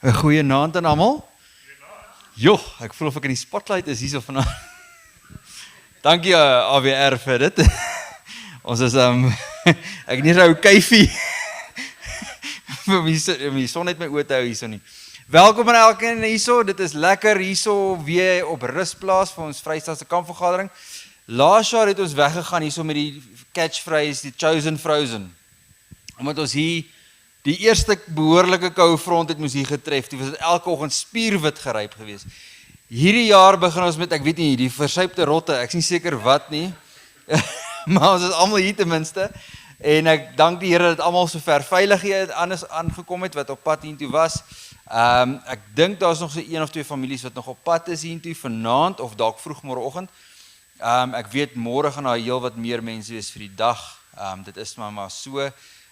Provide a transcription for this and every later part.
'n goeie aand aan almal. Joh, ek voel of ek in die spotlight is hierso vanaand. Dankie AWR vir dit. Ons is ek nie nou kyfie. My son het my oë te hou hierso nie. Welkom aan elkeen hierso. Dit is lekker hierso weer op rustplaas vir ons Vrystaatse kampvergadering. Laas jaar het ons weggegaan hierso met die catchphrase, die Chosen Frozen. Omdat ons hier die eerste behoorlike koue front het moes hier getref. Die was elke oggend spierwit geryp geweest. Hierdie jaar begin ons met, ek weet nie, die versuipte rotte. Ek is nie seker wat nie. Maar ons is almal hier ten minste. En ek dank die Here dat almal so ver veilig hier aangekom het wat op pad hiertoe was. Ek dink daar's nog so 1 of 2 families wat nog op pad is hiertoe vanaand of dalk vroeg môreoggend. Ek weet môre gaan daar heel wat meer mense wees vir die dag. Dit is maar so.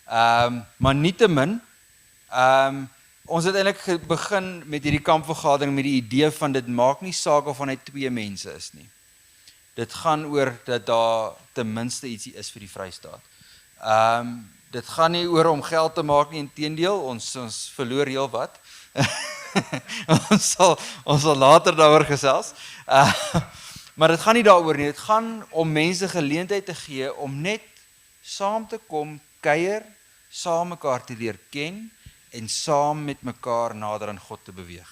Maar nietemin, ons het eintlik begin met hierdie kampvergadering met die idee van dit maak nie saak of hy 2 mense is nie. Dit gaan oor dat daar ten minste ietsie is vir die Vrystaat. Dit gaan nie oor om geld te maak nie, inteendeel, ons verloor heel wat. ons sal later daaroor gesels. Maar dit gaan nie daaroor nie, dit gaan om mense geleentheid te gee om net saam te kom, kuier, saam mekaar te leer ken en saam met mekaar nader aan God te beweeg.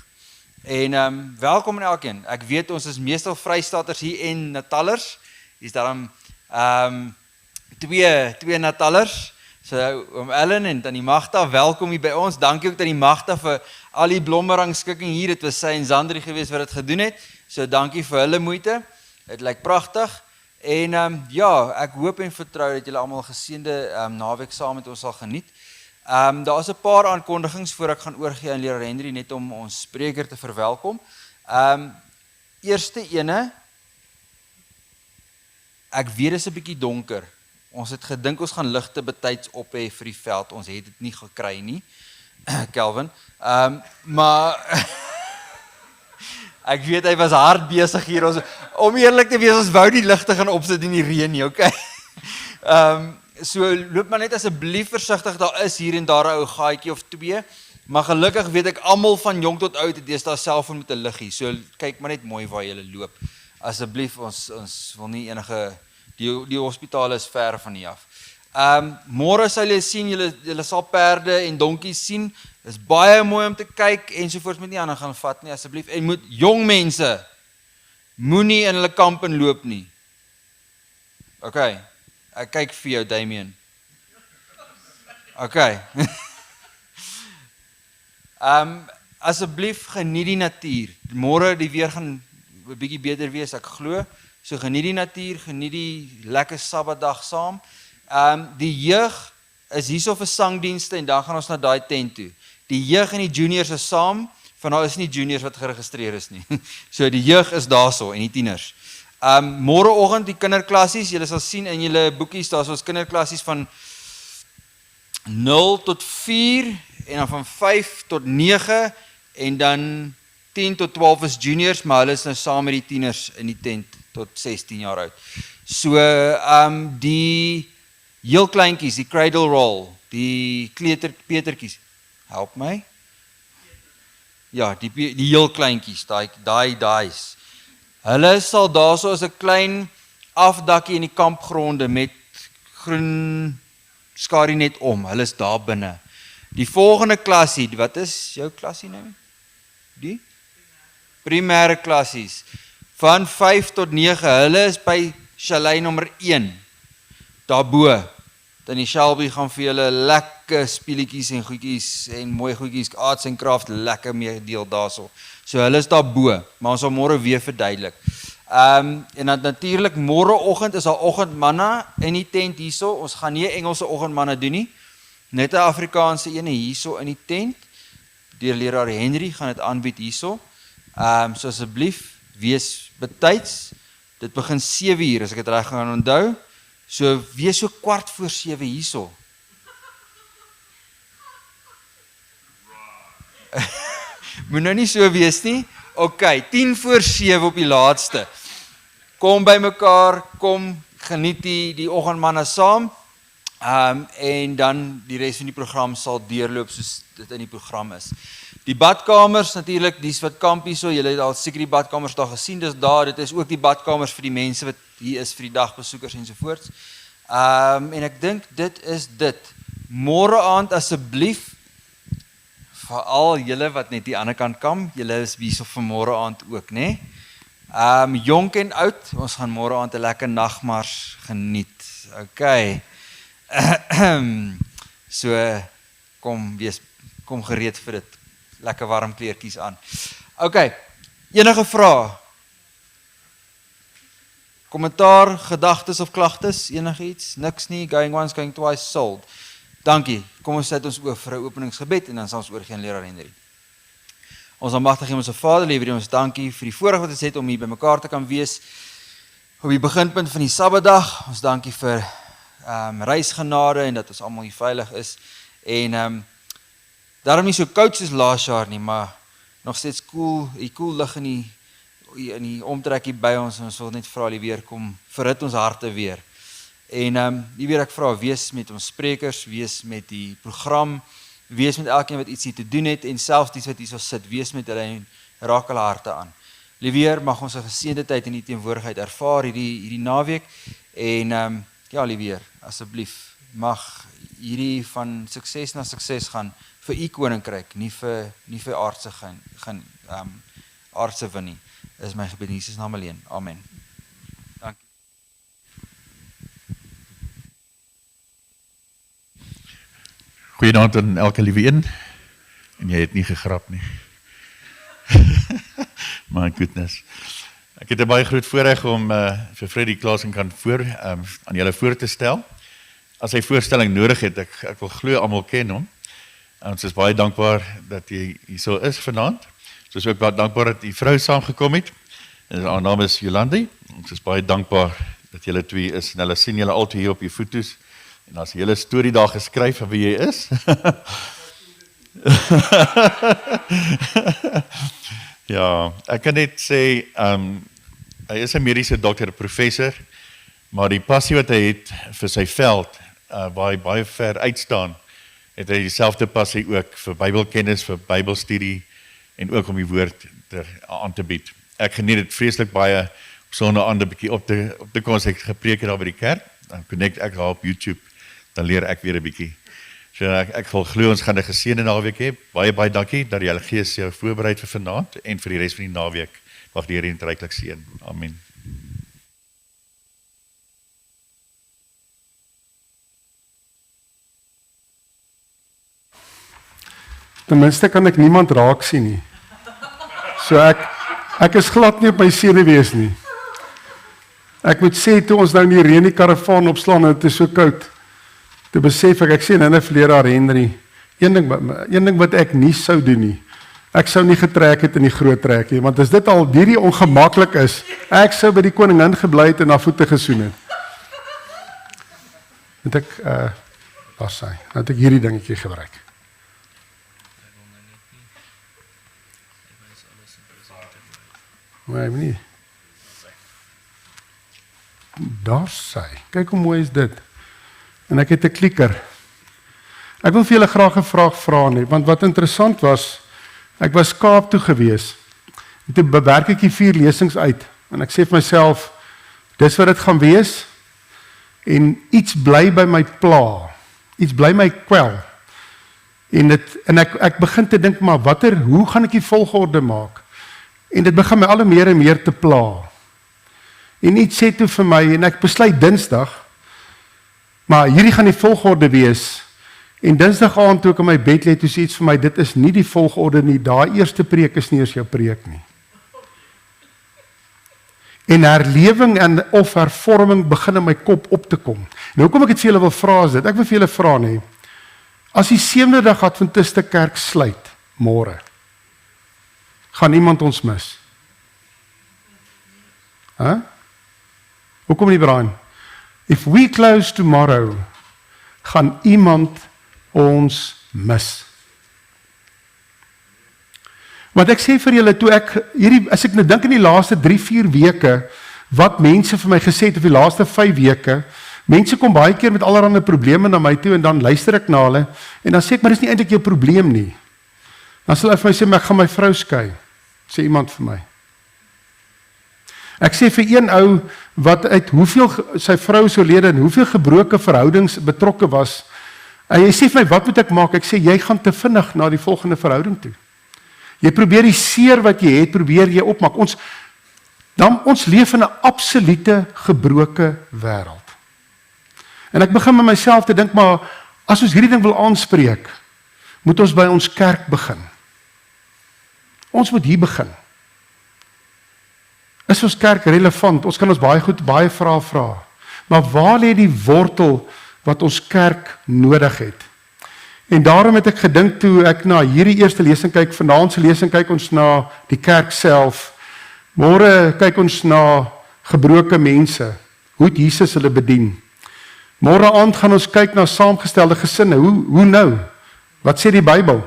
En welkom aan elkeen. Ek weet ons is meestal Vrystaaters hier en Natallers. Hier's daarom twee Natallers. So oom Ellen en tannie Magda, welkom hier by ons. Dankie ook tannie Magda vir al die blommerangskikking hier. Dit was sy en Zandri geweest wat dit gedoen het. So dankie vir hulle moeite. Dit lyk pragtig. En ja, ek hoop en vertrou dat julle almal 'n geseënde naweek saam met ons sal geniet. Daar is 'n paar aankondigings voor ek gaan oorgee aan leraar Henry net om ons spreker te verwelkom. Eerste ene, ek weet dit is 'n bietjie donker. Ons het gedink ons gaan ligte betyds op hê vir die veld. Ons het dit nie gekry nie. Kelvin. Maar ek weet hy was hard besig hier. Om eerlik te wees, ons wou die ligte gaan opsit in die reën nie, okay? So loop maar net asseblief versigtig, daar is hier en daar 'n ou gaatjie of 2, maar gelukkig weet ek almal van jong tot oud het deesdae selfoon met 'n liggie. So kyk maar net mooi waar jy loop. Asseblief, ons wil nie enige die hospitale is ver van hier af. Môre sal julle sien, julle sal perde en donkies sien. Dis baie mooi om te kyk ensovoorts, moet nie aan gaan vat nie asseblief. En moet jong mense moenie in hulle kamp inloop nie. Okay. Ek kyk vir jou, Damien. Okay. Asseblief geniet die natuur. Môre die weer gaan 'n bietjie beter wees, ek glo. So geniet die natuur, geniet die lekker Sabbatdag saam. Die jeug is hierso vir sangdienste en dan gaan ons na daai tent toe. Die jeug en die juniors is saam, van daar is nie juniors wat geregistreer is nie. So die jeug is daarso en die tieners. Môreoggend die kinderklassies, julle sal sien in julle boekies, daar is ons kinderklassies van 0 tot 4 en dan van 5 tot 9 en dan 10 tot 12 is juniors, maar hulle is nou saam met die tieners in die tent tot 16 jaar oud. So die heel kleintjies, die cradle roll, die kleuterpetertjies, help my? Ja, die heel kleintjies, daai's. Hulle sal daarso as 'n klein afdakkie in die kampgronde met groen skarie net om. Hulle is daar binne. Die volgende klasie, wat is jou klasie nou? Die primêre klassies. Van 5 tot 9, hulle is by chalet nommer 1. Daarbo. Dan die Shelby gaan vir julle lekker speletjies en goedjies en mooi goedjies, arts and craft lekker mee deel daarso. So hulle is daarbo, maar ons sal môre weer verduidelik. En dan natuurlik môreoggend is daar oggendmanna in die tent hierso. Ons gaan nie Engelse oggendmanna doen nie. Net 'n Afrikaanse ene hierso in die tent. Deur leraar Henry gaan dit aanbied hierso. So asseblief wees betyds. Dit begin 7:00 as ek dit reg gaan onthou. So wees so 7:15 hierso. Moet nou nie so wees nie. Okay, 7:10 op die laatste. Kom by mekaar, kom geniet die oggendmanne saam. En dan die res van die program sal deurloop soos dit in die program is. Die badkamers natuurlik, dis wat kamp hier so, julle het al seker die badkamers daar gesien, dis daar, dit is ook die badkamers vir die mense wat hier is vir die dagbesoekers ensovoorts. En ek dink dit is dit. Môre aand asseblief, veral julle wat net die ander kant kam, julle is hierso vir môre aand ook, né? Jonk en oud, ons gaan môre aand 'n lekker nagmars geniet. Okay. So kom gereed vir dit. Lekker warm kleertjies aan. Okay. Enige vrae? Kommentaar, gedagtes of klagtes, enigiets? Niks nie, going once, going twice, sold. Dankie. Kom ons sit ons oor vir 'n openingsgebed en dan sal ons oorgaan leraar Henry. Ons almagtige Hemelse Vader, liewe ons dankie vir die voorreg wat ons het om hier bymekaar te kan wees op die beginpunt van die Sabbatdag. Ons dankie vir reisgenade en dat ons almal hier veilig is en daarom nie so koud soos laas jaar nie, maar nog steeds koel lig in die omtrek hier by ons en ons wil net vra liewe kom verhit ons harte weer. En liewe ek vra wees met ons sprekers, wees met die program, wees met elkeen wat iets hier te doen het en selfs die wat hier so sit, wees met hulle en raak hulle harte aan. Liewe mag ons 'n geseënde tyd in die teenwoordigheid ervaar hierdie naweek en ja liewe asseblief mag hierdie van sukses na sukses gaan vir u koninkryk, nie vir aardse aardse win nie. Dis my gebed in Jesus naam alleen. Amen. Dankie. Goeienaand aan elke liewe een. En jy het nie gegrap nie. My goodness. Ek het 'n baie groot voorreg om vir Freddie Klaasen kan aan julle voor te stel. As hy voorstelling nodig het, ek wil glo almal ken hom. Ons is baie dankbaar dat hy hier so is vanaand. Ons is ook baie dankbaar dat die vrou saamgekom het. En haar naam is Jolandi. Ons is baie dankbaar dat julle twee is en hulle sien julle altyd hier op die foto's. En as 'n hele storie daar geskryf van wie jy is. Ja, ek kan net sê, hy is 'n mediese dokter, professor, maar die passie wat hy het vir sy veld, waar hy baie ver uitstaan, het hy dieselfde passie ook vir Bybelkennis, vir Bybelstudie en ook om die woord aan te bied. Ek geniet dit vreeslik baie om so 'n ander bietjie op te kom as ek gepreek het daar by die kerk, dan connect ek daar op YouTube, dan leer ek weer 'n bietjie. So ek wil glo ons gaan 'n geseënde naweek hê. Baie dankie dat die Heilige Gees jou voorberei vir vanaand en vir die res van die naweek. Mag die Here dit ryklik seën. Amen. Ten minste kan ek niemand raak sien nie. So ek is glad nie op my senuwees nie. Ek moet sê toe ons nou in die reën die karavaan opslaan en dit is so koud. Toe besef ek sien in 'n leraar Henry, een ding wat ek nie sou doen nie. Ek sou nie getrek het in die groot trek nie, want as dit al hierdie ongemaklik is, ek sou by die koningin gebly het en haar voete gesoen het. Het ek was hy. Nou het ek hierdie dingetjie gebruik. Maar nie. Daar sy. Kyk hoe mooi is dit. En ek het 'n klikker. Ek wil vir julle graag 'n vraag vra nie, want wat interessant was, ek was Kaap toe gewees. En toe bewerk ek die 4 lesings uit en ek sê vir myself, dis wat dit gaan wees. En iets bly by my pla. Iets bly my kwel. En ek begin te dink, maar hoe gaan ek die volgorde maak? En dit begin my al hoe meer en meer te pla. En iets sê toe vir my, en ek besluit Dinsdag, maar hierdie gaan die volgorde wees. En Dinsdag aand toe ek in my bed lê, toe sê iets vir my, dit is nie die volgorde nie, daai eerste preek is nie eens jou preek nie. En herlewing en of hervorming begin in my kop op te kom. Nou kom ek dit vir julle wil vra is dit, ek wil vir julle vra nie, as die 7de dag Adventiste kerk sluit, môre, gaan iemand ons mis? Hoekom nie, Brian? If we close tomorrow, gaan iemand ons mis. Want ek sê vir julle, toe as ek nou dink in die laaste 3-4 weke, wat mense vir my gesê het, of die laaste 5 weke, mense kom baie keer met allerlei probleme na my toe, en dan luister ek na hulle, en dan sê ek, maar dis nie eintlik jou probleem nie. Dan sal hy vir my sê, maar ek gaan my vrou skei, sê iemand vir my. Ek sê vir een ou, wat uit hoeveel sy vrou is oorlede en hoeveel gebroke verhoudings betrokke was, en hy sê vir my, wat moet ek maak? Ek sê, jy gaan te vinnig na die volgende verhouding toe. Jy probeer die seer wat jy het, probeer jy opmaak. Ons leef in 'n absolute gebroke wêreld. En ek begin met myself te dink, maar as ons hierdie ding wil aanspreek, moet ons by ons kerk begin. Ons moet hier begin. Is ons kerk relevant? Ons kan ons baie vrae vra. Maar waar lê die wortel wat ons kerk nodig het? En daarom het ek gedink toe ek na hierdie eerste lesing kyk, vanaand se lesing kyk ons na die kerk self. Môre kyk ons na gebroke mense. Hoe het Jesus hulle bedien? Môre aand gaan ons kyk na saamgestelde gesinne. Hoe nou? Wat sê die Bybel?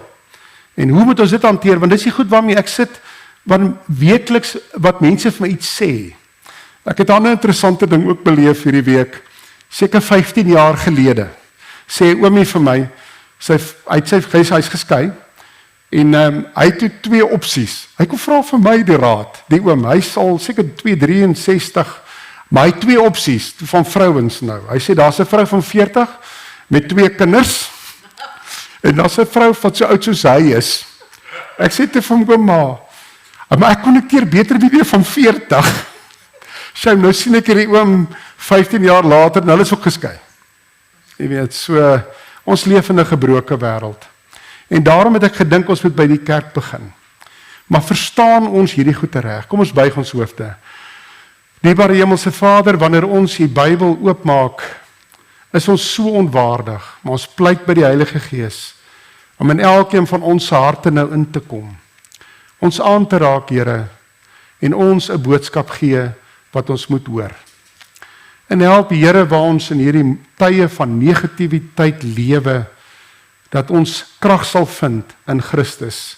En hoe moet ons dit hanteer? Want dis nie goed waarmee ek sit, want weekliks wat mense vir my iets sê. Ek het 'n ander interessante ding ook beleef hierdie week. Seker 15 jaar gelede sê oomie vir my, hy's geskei en hy het toe 2 opsies. Hy kom vra vir my die raad. Die oom, hy sal seker 263, maar hy het 2 opsies van vrouens nou. Hy sê daar's 'n vrou van 40 met 2 kinders en daar's 'n vrou wat so oud soos hy is. Ek sê te vir hom, maar ek konnekteer beter met die van 40. Sy nou sien ek hierdie oom 15 jaar later en hulle is ook geskei. Jy weet, so ons leef in 'n gebroke wêreld. En daarom het ek gedink ons moet by die kerk begin. Maar verstaan ons hierdie goeie reg? Kom ons buig ons hoofde. Dierbare Hemelse Vader, wanneer ons die Bybel oopmaak, is ons so onwaardig, maar ons pleit by die Heilige Gees om in elkeen van ons harte nou in te kom. Ons aan te raak, Here, en ons 'n boodskap gee wat ons moet hoor. En help, Here, waar ons in hierdie tye van negativiteit lewe, dat ons krag sal vind in Christus.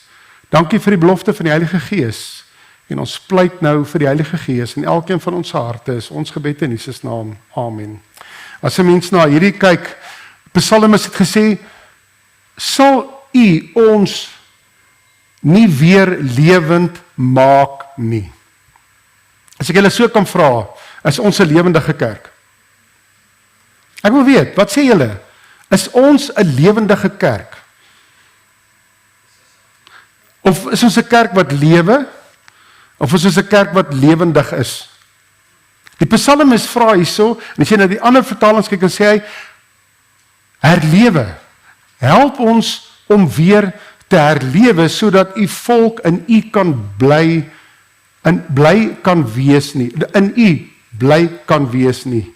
Dankie vir die belofte van die Heilige Gees. En ons pleit nou vir die Heilige Gees in elkeen van ons harte, is ons gebed in Jesus naam. Amen. As 'n mens na hierdie kyk, Psalmis het gesê, sal U ons nie weer lewend maak nie. As ek julle so kan vra, is ons 'n lewendige kerk? Ek wil weet, wat sê julle? Is ons 'n lewendige kerk? Of is ons 'n kerk wat lewe? Of is ons 'n kerk wat lewendig is? Die Psalmis vra hierso, en as jy na die ander vertalings kyk, dan sê hy, herlewe. Help ons om weer te herlewe, sodat U volk in U kan bly kan wees nie. In U bly kan wees nie.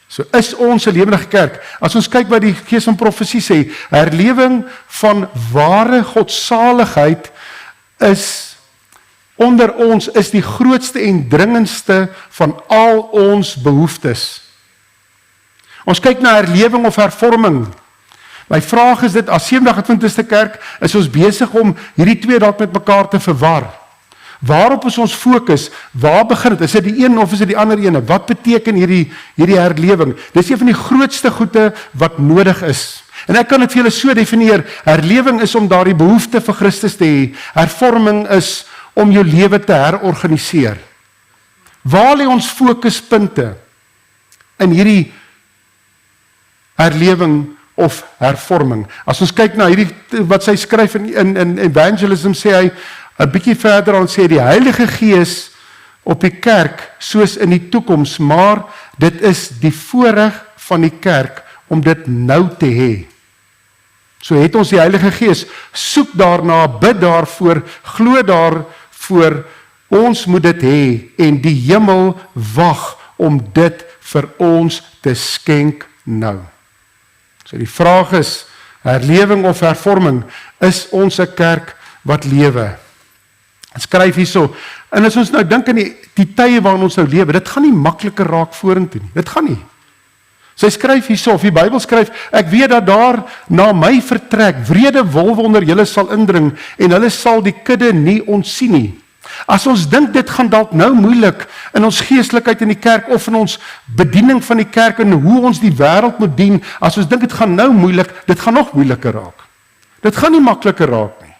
So is ons 'n lewendige kerk. As ons kyk wat die Gees van Profesie sê, herlewing van ware godsaligheid is onder ons is die grootste en dringendste van al ons behoeftes. Ons kyk na herlewing of hervorming. My vraag is dit, as Sevendag Adventiste Kerk, is ons besig om hierdie twee dalk met mekaar te verwar. Waarop is ons fokus? Waar begin dit? Is dit die een of is dit die ander ene? Wat beteken hierdie herlewing? Dis een van die grootste goede wat nodig is. En ek kan dit vir julle so definieer, herlewing is om daardie behoefte vir Christus te hê. Hervorming is om jou lewe te herorganiseer. Waar lê ons fokuspunte in hierdie herlewing of hervorming? As ons kyk na hierdie wat sy skryf in evangelism, sê hy 'n bietjie verder, dan sê die Heilige Gees op die kerk soos in die toekoms, maar dit is die voorreg van die kerk om dit nou te hê. So het ons die Heilige Gees, soek daarna, bid daarvoor, glo daarvoor, ons moet dit hê en die hemel wag om dit vir ons te skenk nou. So die vraag is, herlewing of hervorming, is ons 'n kerk wat lewe? Skryf hierso, en as ons nou dink aan die tye waarin ons nou lewe, dit gaan nie makliker raak vorentoe nie, dit gaan nie. Sy skryf hierso, of die Bybel skryf, ek weet dat daar na my vertrek wrede wolwe onder julle sal indring, en hulle sal die kudde nie ontsien nie. As ons dink dit gaan dalk nou moeilik in ons geestelikheid in die kerk, of in ons bediening van die kerk, en hoe ons die wêreld moet dien, as ons dink dit gaan nou moeilik, dit gaan nog moeiliker raak. Dit gaan nie makliker raak nie.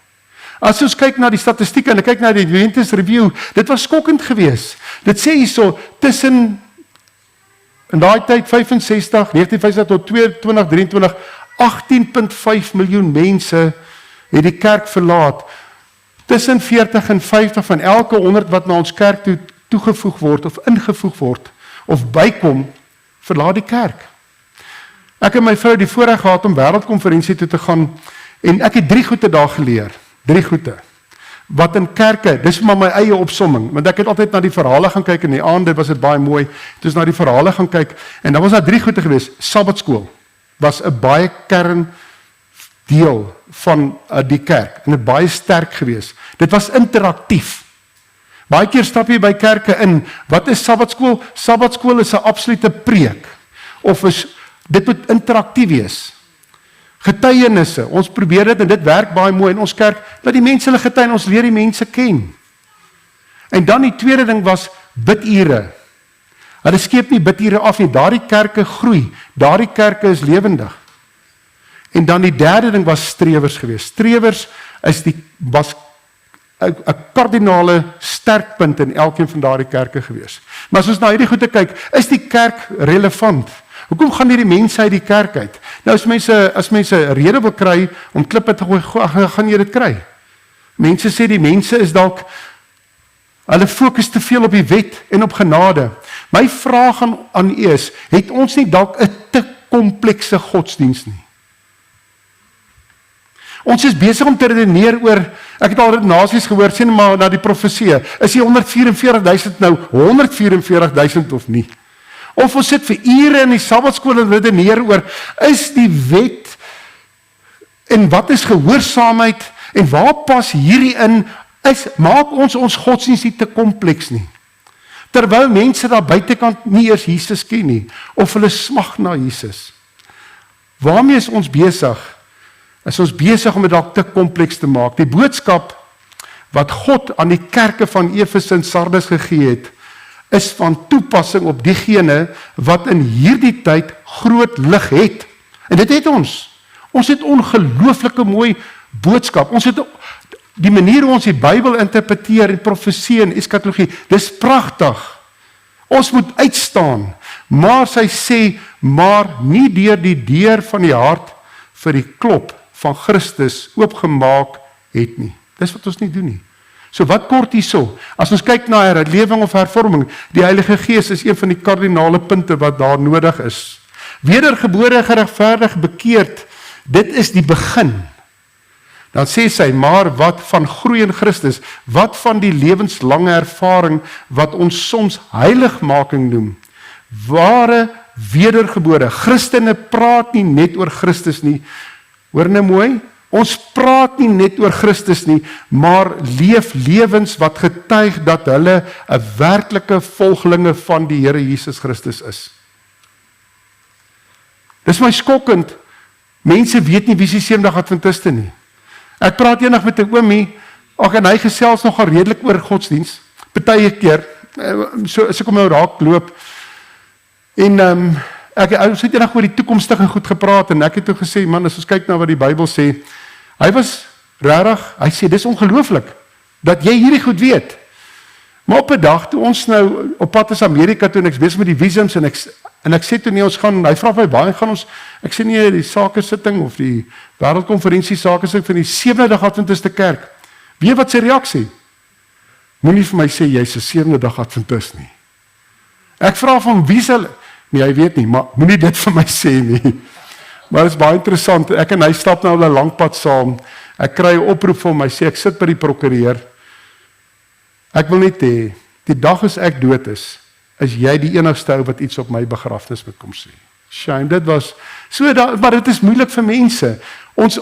As ons kyk na die statistieke en kyk na die Adventist Review, dit was skokkend geweest. Dit sê hierso, tussen in daai tyd 1965 tot 2023, 18.5 miljoen mense het die kerk verlaat. Tussen 40 en 50 van elke 100 wat na ons kerk toegevoeg word, of ingevoeg word, of bykom, verlaat die kerk. Ek en my vrou die voorreg gehad om wêreldkonferensie toe te gaan, en ek het 3 goeie daar geleer, 3 goeie, wat in kerke, dis maar my eie opsomming, want ek het altyd na die verhale gaan kyk, en die aande was dit baie mooi, toe na die verhale gaan kyk, en dan was daar 3 goeie gewees. Sabbatskool was 'n baie kern deel van die kerk, en het baie sterk gewees. Dit was interaktief. Baie keer stap jy by kerke in, wat is Sabbatskool? Sabbatskool is 'n absolute preek, of dit moet interaktief wees. Getuienisse, ons probeer dit, en dit werk baie mooi in ons kerk, dat die mense hulle getuie, ons leer die mense ken. En dan die tweede ding was, bidure. Hulle skeep nie bidure af nie, daardie kerke groei, daardie kerke is lewendig. En dan die derde ding was strewers geweest. Strewers was 'n kardinale sterkpunt in elkeen van daardie kerke geweest. Maar as ons na hierdie goede kyk, is die kerk relevant? Hoekom gaan hierdie mense uit die kerk uit? Nou as mense 'n rede wil kry om klippe te gooi, gaan jy dit kry. Mense sê die mense is dalk, hulle fokus te veel op die wet en op genade. My vraag aan u is, het ons nie dalk 'n te komplekse godsdiens nie? Ons is besig om te redeneer oor, ek het al redenasies gehoor, sê maar na die profesie, is die 144.000 nou 144.000 of nie? Of ons sit vir ure in die Sabbatskool en redeneer oor, is die wet, en wat is gehoorsaamheid, en waar pas hierdie in, maak ons godsdienst nie te kompleks nie. Terwyl mense daar buitekant nie eers Jesus ken nie, of hulle smag na Jesus. Waarmee is ons besig? Is ons besig om dit dalk te kompleks te maak? Die boodskap wat God aan die kerke van Efese en Sardes gegee het, is van toepassing op diegene wat in hierdie tyd groot lig het. En dit het ons. Ons het ongelooflike mooi boodskap. Ons het die manier hoe ons die Bybel interpreteer en profesie en eskatologie, dis pragtig. Ons moet uitstaan. Maar sy sê, maar nie deur die deur van die hart vir die klop van Christus oopgemaak het nie. Dis wat ons nie doen nie. So wat kort hierso? As ons kyk na herlewing of hervorming, die Heilige Gees is een van die kardinale punte wat daar nodig is. Wedergebore, geregverdig, bekeerd, dit is die begin. Dan sê sy, maar wat van groei in Christus, wat van die lewenslange ervaring, wat ons soms heiligmaking noem, ware wedergebore. Christene praat nie net oor Christus nie, hoor nou mooi, ons praat nie net oor Christus nie, maar leef lewens wat getuig dat hulle 'n werklike volgelinge van die Here Jesus Christus is. Dis my skokkend, mense weet nie wie is die Sewendag Adventiste nie. Ek praat eendag met 'n oomie, en hy gesels nogal redelik oor godsdiens, party keer, so as ek hom nou raak loop, en ons het eendag oor die toekomstige goed gepraat, en ek het toe gesê, man, as ons kyk na wat die Bybel sê, hy was rarig, hy sê, dis ongelooflik, dat jy hierdie goed weet. Maar op 'n dag, toe ons nou op pad is Amerika, toe ek besig met die visums, en ek sê toe nie, ons gaan, hy vra my, waar gaan ons, ek sê nie, die sakesitting, of die wêreldkonferensie sakesitting, van die Sewendag Adventiste kerk, weet wat sy reaksie? Moenie vir my sê, jy's 'n Sewendag Adventist nie. Ek vra van, wie sal, nee, hy weet nie, maar moenie dit vir my sê nie. Maar dit is baie interessant, ek en hy stap nou 'n lang pad saam, ek kry 'n oproep van my, sê, ek sit by die prokureur, ek wil net hê, die dag as ek dood is jy die enigste ou wat iets op my begrafnis moet kom sê. Shame, dit was, maar dit is moeilik vir mense. Ons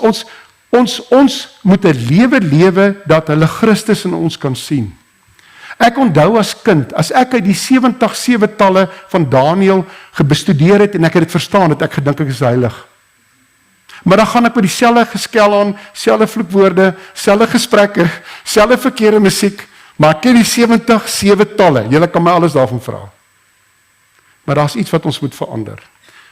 moet 'n lewe dat hulle Christus in ons kan sien. Ek onthou as kind, as ek uit die 70 talle van Daniël gebestudeer het en ek het dit verstaan, het ek gedink ek is heilig. Maar dan gaan ek met dieselfde geskel aan, selfde vloekwoorde, selfde gesprekke, selfde verkeerde musiek, maar ek ken die 70 talle, julle kan my alles daarvan vra. Maar daar's iets wat ons moet verander.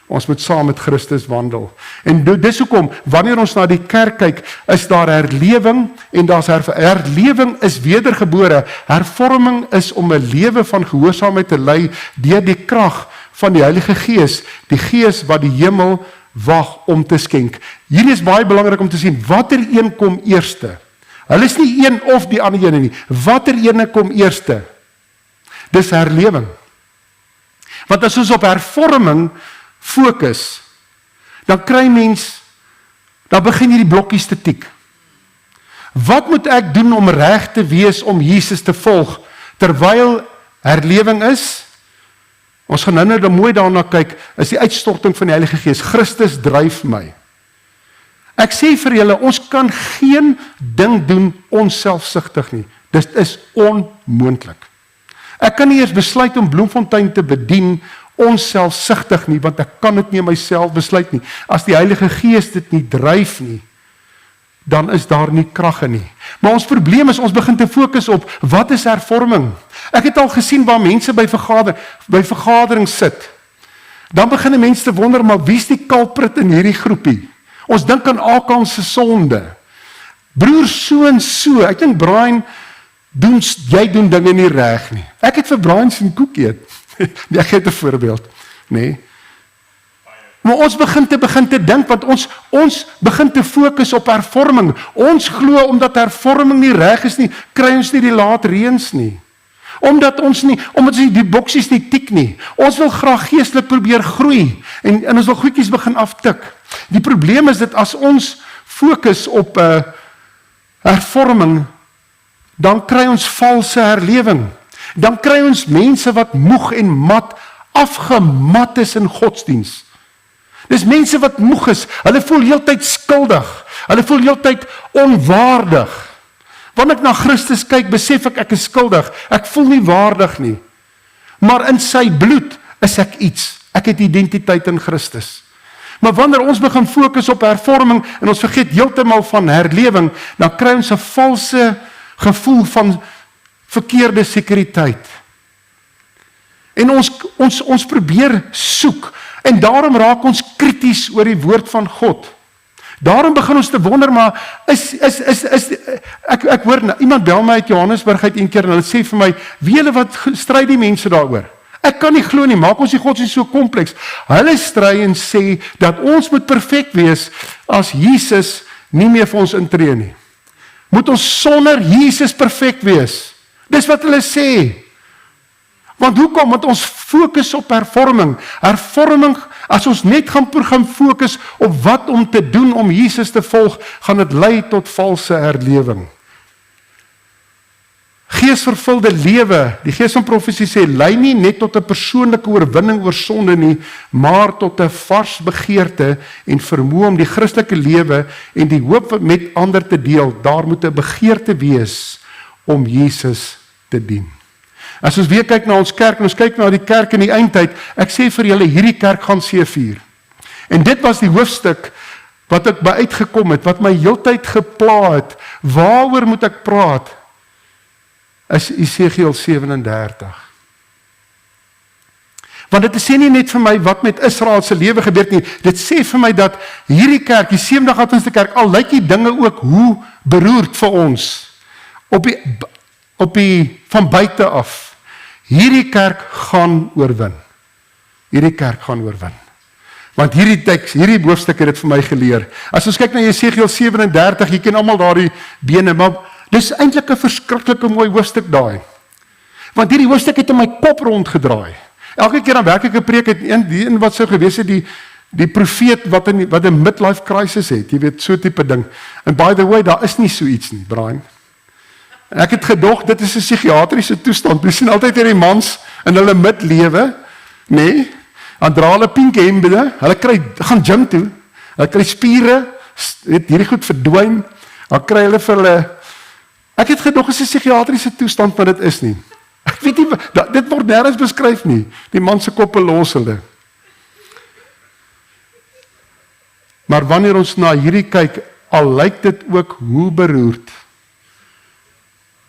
Ons moet saam met Christus wandel. En dis hoekom, wanneer ons na die kerk kyk, is daar herlewing, en daar's herlewing is wedergebore. Hervorming is om 'n lewe van gehoorsaamheid te lei deur die krag van die Heilige Gees, die Gees wat die hemel wag om te skenk. Hierdie is baie belangrik om te sien, watter een kom eerste? Hulle is nie een of die ander ene nie. Watter ene kom eerste? Dis herlewing. Want as ons op hervorming fokus, dan kry mens, dan begin hierdie blokkies te tik. Wat moet ek doen om reg te wees om Jesus te volg, terwyl herlewing is? Ons gaan nou mooi daarna kyk, is die uitstorting van die Heilige Gees. Christus dryf my. Ek sê vir julle, ons kan geen ding doen onselfsugtig nie. Dit is onmoontlik. Ek kan nie eers besluit om Bloemfontein te bedien onselfsugtig nie, want ek kan dit nie myself besluit nie. As die Heilige Gees dit nie dryf nie, dan is daar nie krag in nie. Maar ons probleem is, ons begin te fokus op, wat is hervorming? Ek het al gesien waar mense by vergadering sit. Dan begin die mense te wonder, maar wie is die culprit in hierdie groepie? Ons dink aan Akan se sonde. Broer so en so, ek dink Brian, jy doen dinge nie reg nie. Ek het vir Brian sien koek eet. Ek het 'n voorbeeld, nee. Maar ons begin te dink, want ons begin te fokus op hervorming. Ons glo, omdat hervorming nie reg is nie, kry ons nie die laat reëns nie. Omdat ons nie die boksies nie tik nie. Ons wil graag geestelik probeer groei, en ons wil goedjies begin aftik. Die probleem is dat as ons fokus op hervorming, dan kry ons valse herlewing. Dan kry ons mense wat moeg en mat, afgemat is in godsdiens. Dis mense wat moeg is, hulle voel heeltyd skuldig, hulle voel heeltyd onwaardig. Wanneer ek na Christus kyk, besef ek is skuldig, ek voel nie waardig nie. Maar in sy bloed is ek iets, ek het identiteit in Christus. Maar wanneer ons begin fokus op hervorming, en ons vergeet heeltemal van herlewing, dan kry ons 'n valse gevoel van verkeerde sekuriteit. En ons probeer soek, en daarom raak ons krities oor die woord van God. Daarom begin ons te wonder, maar ek hoor, iemand bel my uit Johannesburg uit een keer, en hulle sê vir my, weet julle wat stry die mense daaroor? Ek kan nie glo nie, maak ons die godsdienst so kompleks. Hulle stry en sê, dat ons moet perfek wees, as Jesus nie meer vir ons intree nie. Moet ons sonder Jesus perfek wees? Dis wat hulle sê. Want hoekom? Want ons fokus op hervorming. Hervorming, as ons net gaan fokus op wat om te doen om Jesus te volg, gaan dit lei tot valse herlewing. Geesvervulde lewe, die gees van profesie sê, lei nie net tot 'n persoonlike oorwinning oor sonde nie, maar tot 'n vars begeerte en vermoë om die Christelike lewe en die hoop met ander te deel. Daar moet 'n begeerte wees om Jesus te dien. As ons weer kyk na ons kerk, en ons kyk na die kerk in die eindtyd, ek sê vir julle, hierdie kerk gaan seëvier. En dit was die hoofstuk wat ek by uitgekom het, wat my heeltyd gepla het. Waaroor moet ek praat? Is Esegiel 37. Want dit sê nie net vir my wat met Israel se lewe gebeur nie, dit sê vir my dat hierdie kerk, die Sevendag Adventiste kerk, al lyk die dinge ook hoe beroerd vir ons, op die van buite af, hierdie kerk gaan oorwin. Hierdie kerk gaan oorwin. Want hierdie teks, hierdie hoofstuk het dit vir my geleer. As ons kyk na Esegiel 37, jy ken almal daardie bene, maar dis eintlik 'n verskriklike mooi hoofstuk daai. Want hierdie hoofstuk het in my kop rondgedraai. Elke keer dan werk ek 'n preek, het een wat sou gewees het, die profeet wat 'n midlife crisis het, jy weet, so tipe ding. And by the way, daar is nie so iets nie, Brian. En ek het gedog, dit is 'n psigiatriese toestand. Jy sien altyd hierdie mans in hulle midlewe, nê? Dan dra hulle pink hemde, hulle gaan gym toe, hulle kry spiere, weet hierdie goed verdwyn, dan kry hulle vir hulle. Ek het gedog is 'n psigiatriese toestand, maar dit is nie. Ek weet nie, dit word nêrens beskryf nie. Die man se koppe los hulle. Maar wanneer ons na hierdie kyk, al lyk dit ook hoe beroerd,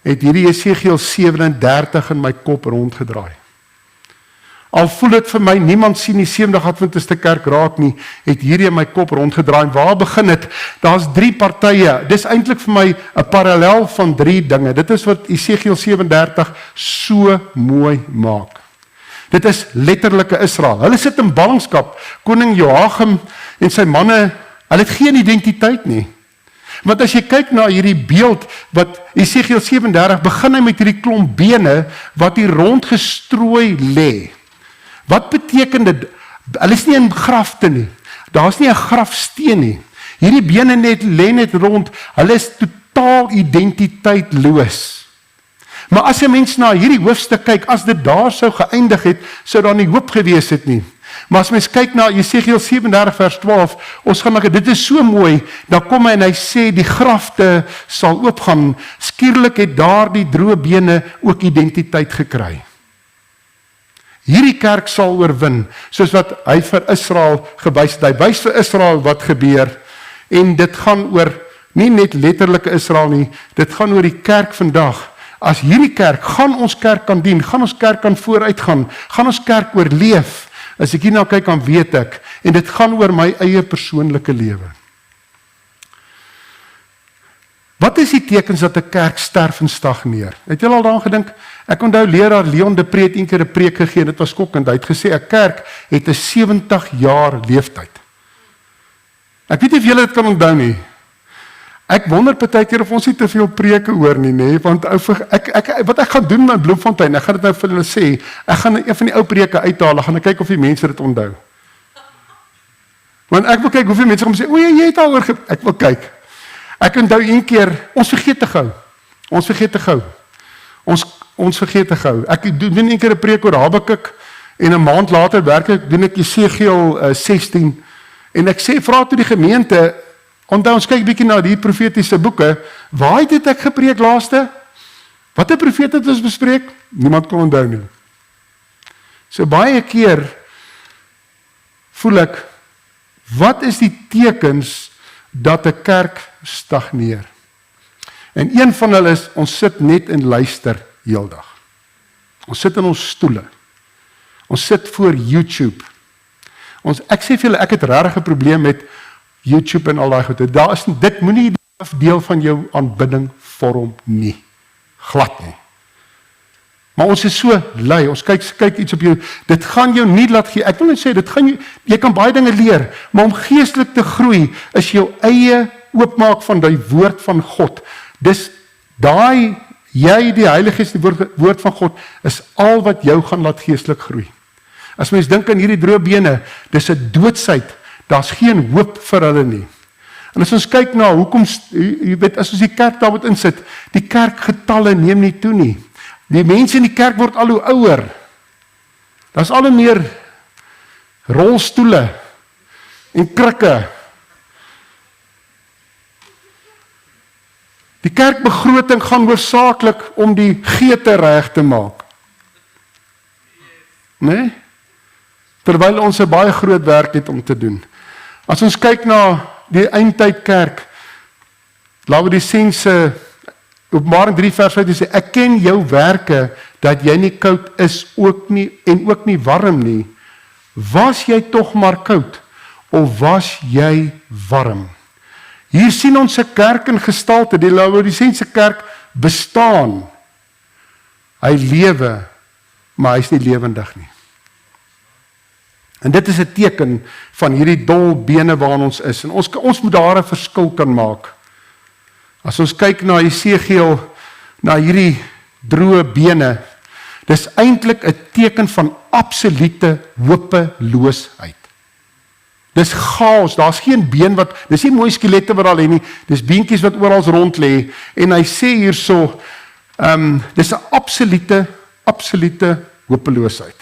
het hierdie Esegiel 37 in my kop rondgedraai. Al voel dit vir my, niemand sien die Sevendag Adventiste Kerk raak nie, het hierdie in my kop rondgedraai. En waar begin dit? Daar's 3 partye. Dis eintlik vir my 'n parallel van 3 dinge. Dit is wat Esegiel 37 so mooi maak. Dit is letterlike Israel. Hulle sit in ballingskap. Koning Joachim en sy manne, hulle het geen identiteit nie. Want as jy kyk na hierdie beeld wat Esegiel 37 begin hy met hierdie klomp bene wat hier rondgestrooi lê. Wat beteken dit? Hulle is nie in grafte nie. Daar's nie 'n grafsteen nie. Hierdie bene lê net rond. Hulle is totaal identiteitloos. Maar as 'n mens na hierdie hoofstuk kyk, as dit daar sou geëindig het, sou daar nie hoop gewees het nie. Maar as mens kyk na Esegiel 37 vers 12, ons gaan dit is so mooi, dan kom hy en hy sê die grafte sal oopgaan. Skielik het daardie droë bene ook identiteit gekry. Hierdie kerk sal oorwin, soos wat hy vir Israel gewys het. Hy wys vir Israel wat gebeur, en dit gaan oor, nie net letterlike Israel nie, dit gaan oor die kerk vandag. As hierdie kerk, gaan ons kerk kan dien, gaan ons kerk kan vooruitgaan, gaan ons kerk oorleef. As ek hierna kyk, dan weet ek, en dit gaan oor my eie persoonlike lewe. Wat is die tekens dat 'n kerk sterf en stagneer? Het julle al daaraan gedink? Ek onthou leraar Leon de Pre het een keer 'n preek gegee, en dit was skokkend. Hy het gesê 'n kerk het 'n 70 jaar leeftyd. Ek weet nie of julle dit kan onthou nie. Ek wonder partykeer of ons nie te veel preke hoor nie, nê, want wat ek gaan doen met Bloemfontein, ek gaan dit nou vir hulle sê, ek gaan een van die ou preke uithaal, ek gaan kyk of die mense dit onthou. Want ek wil kyk hoeveel mense gaan sê, o, jy het daaroor ek wil kyk. Ek onthou een keer, ons vergeet te gou. Ons vergeet te gou. Ek doen een keer 'n preek oor Habakuk, en 'n maand later doen ek Esegiel 16, en ek sê, vra toe die gemeente, onthou ons kyk bietjie na die profetiese boeke, waar het ek gepreek laaste? Watter profeet het ons bespreek? Niemand kon onthou nie. So baie keer voel ek, wat is die tekens dat 'n kerk stagneer? En een van hulle is, ons sit net en luister heeldag. Ons sit in ons stoele. Ons sit voor YouTube. Ek sê vir julle, ek het regtig 'n probleem met YouTube en al daai goede. Dit moenie die deel van jou aanbidding vorm nie. Glad nie. Maar ons is so lui, ons kyk iets op jou, dit gaan jou nie laat gee, ek wil net sê, jy kan baie dinge leer, maar om geestelik te groei, is jou eie oopmaak van die woord van God. Dis jy die Heilige Gees, die woord van God, is al wat jou gaan laat geestelik groei. As mens dink aan hierdie droë bene, dis 'n doodsheid, daar's geen hoop vir hulle nie. En as ons kyk na hoekom, jy weet, as ons die kerk daar moet insit, die kerkgetalle neem nie toe nie. Die mense in die kerk word al hoe ouer. Daar's al hoe meer rolstoele en krikke. Die kerkbegroting gaan hoofsaaklik om die geete reg te maak. Nee? Terwyl ons 'n baie groot werk het om te doen. As ons kyk na die eindtyd kerk, Laodisense, Openbaring 3 vers 5 sê, ek ken jou werke, dat jy nie koud is en ook nie warm nie. Was jy tog maar koud, of was jy warm? Hier sien ons 'n kerk in gestalte, die Laodisense kerk bestaan. Hy lewe, maar hy is nie lewendig nie. En dit is 'n teken van hierdie dol bene waarin ons is. En ons moet daar 'n verskil kan maak. As ons kyk na Esegiel, na hierdie droë bene, dis eintlik 'n teken van absolute hopeloosheid. Dis chaos, daar's geen been dis nie mooi skelette wat daar lê nie, dis beentjies wat oral rond lê. En hy sê hierso, dis 'n absolute hopeloosheid.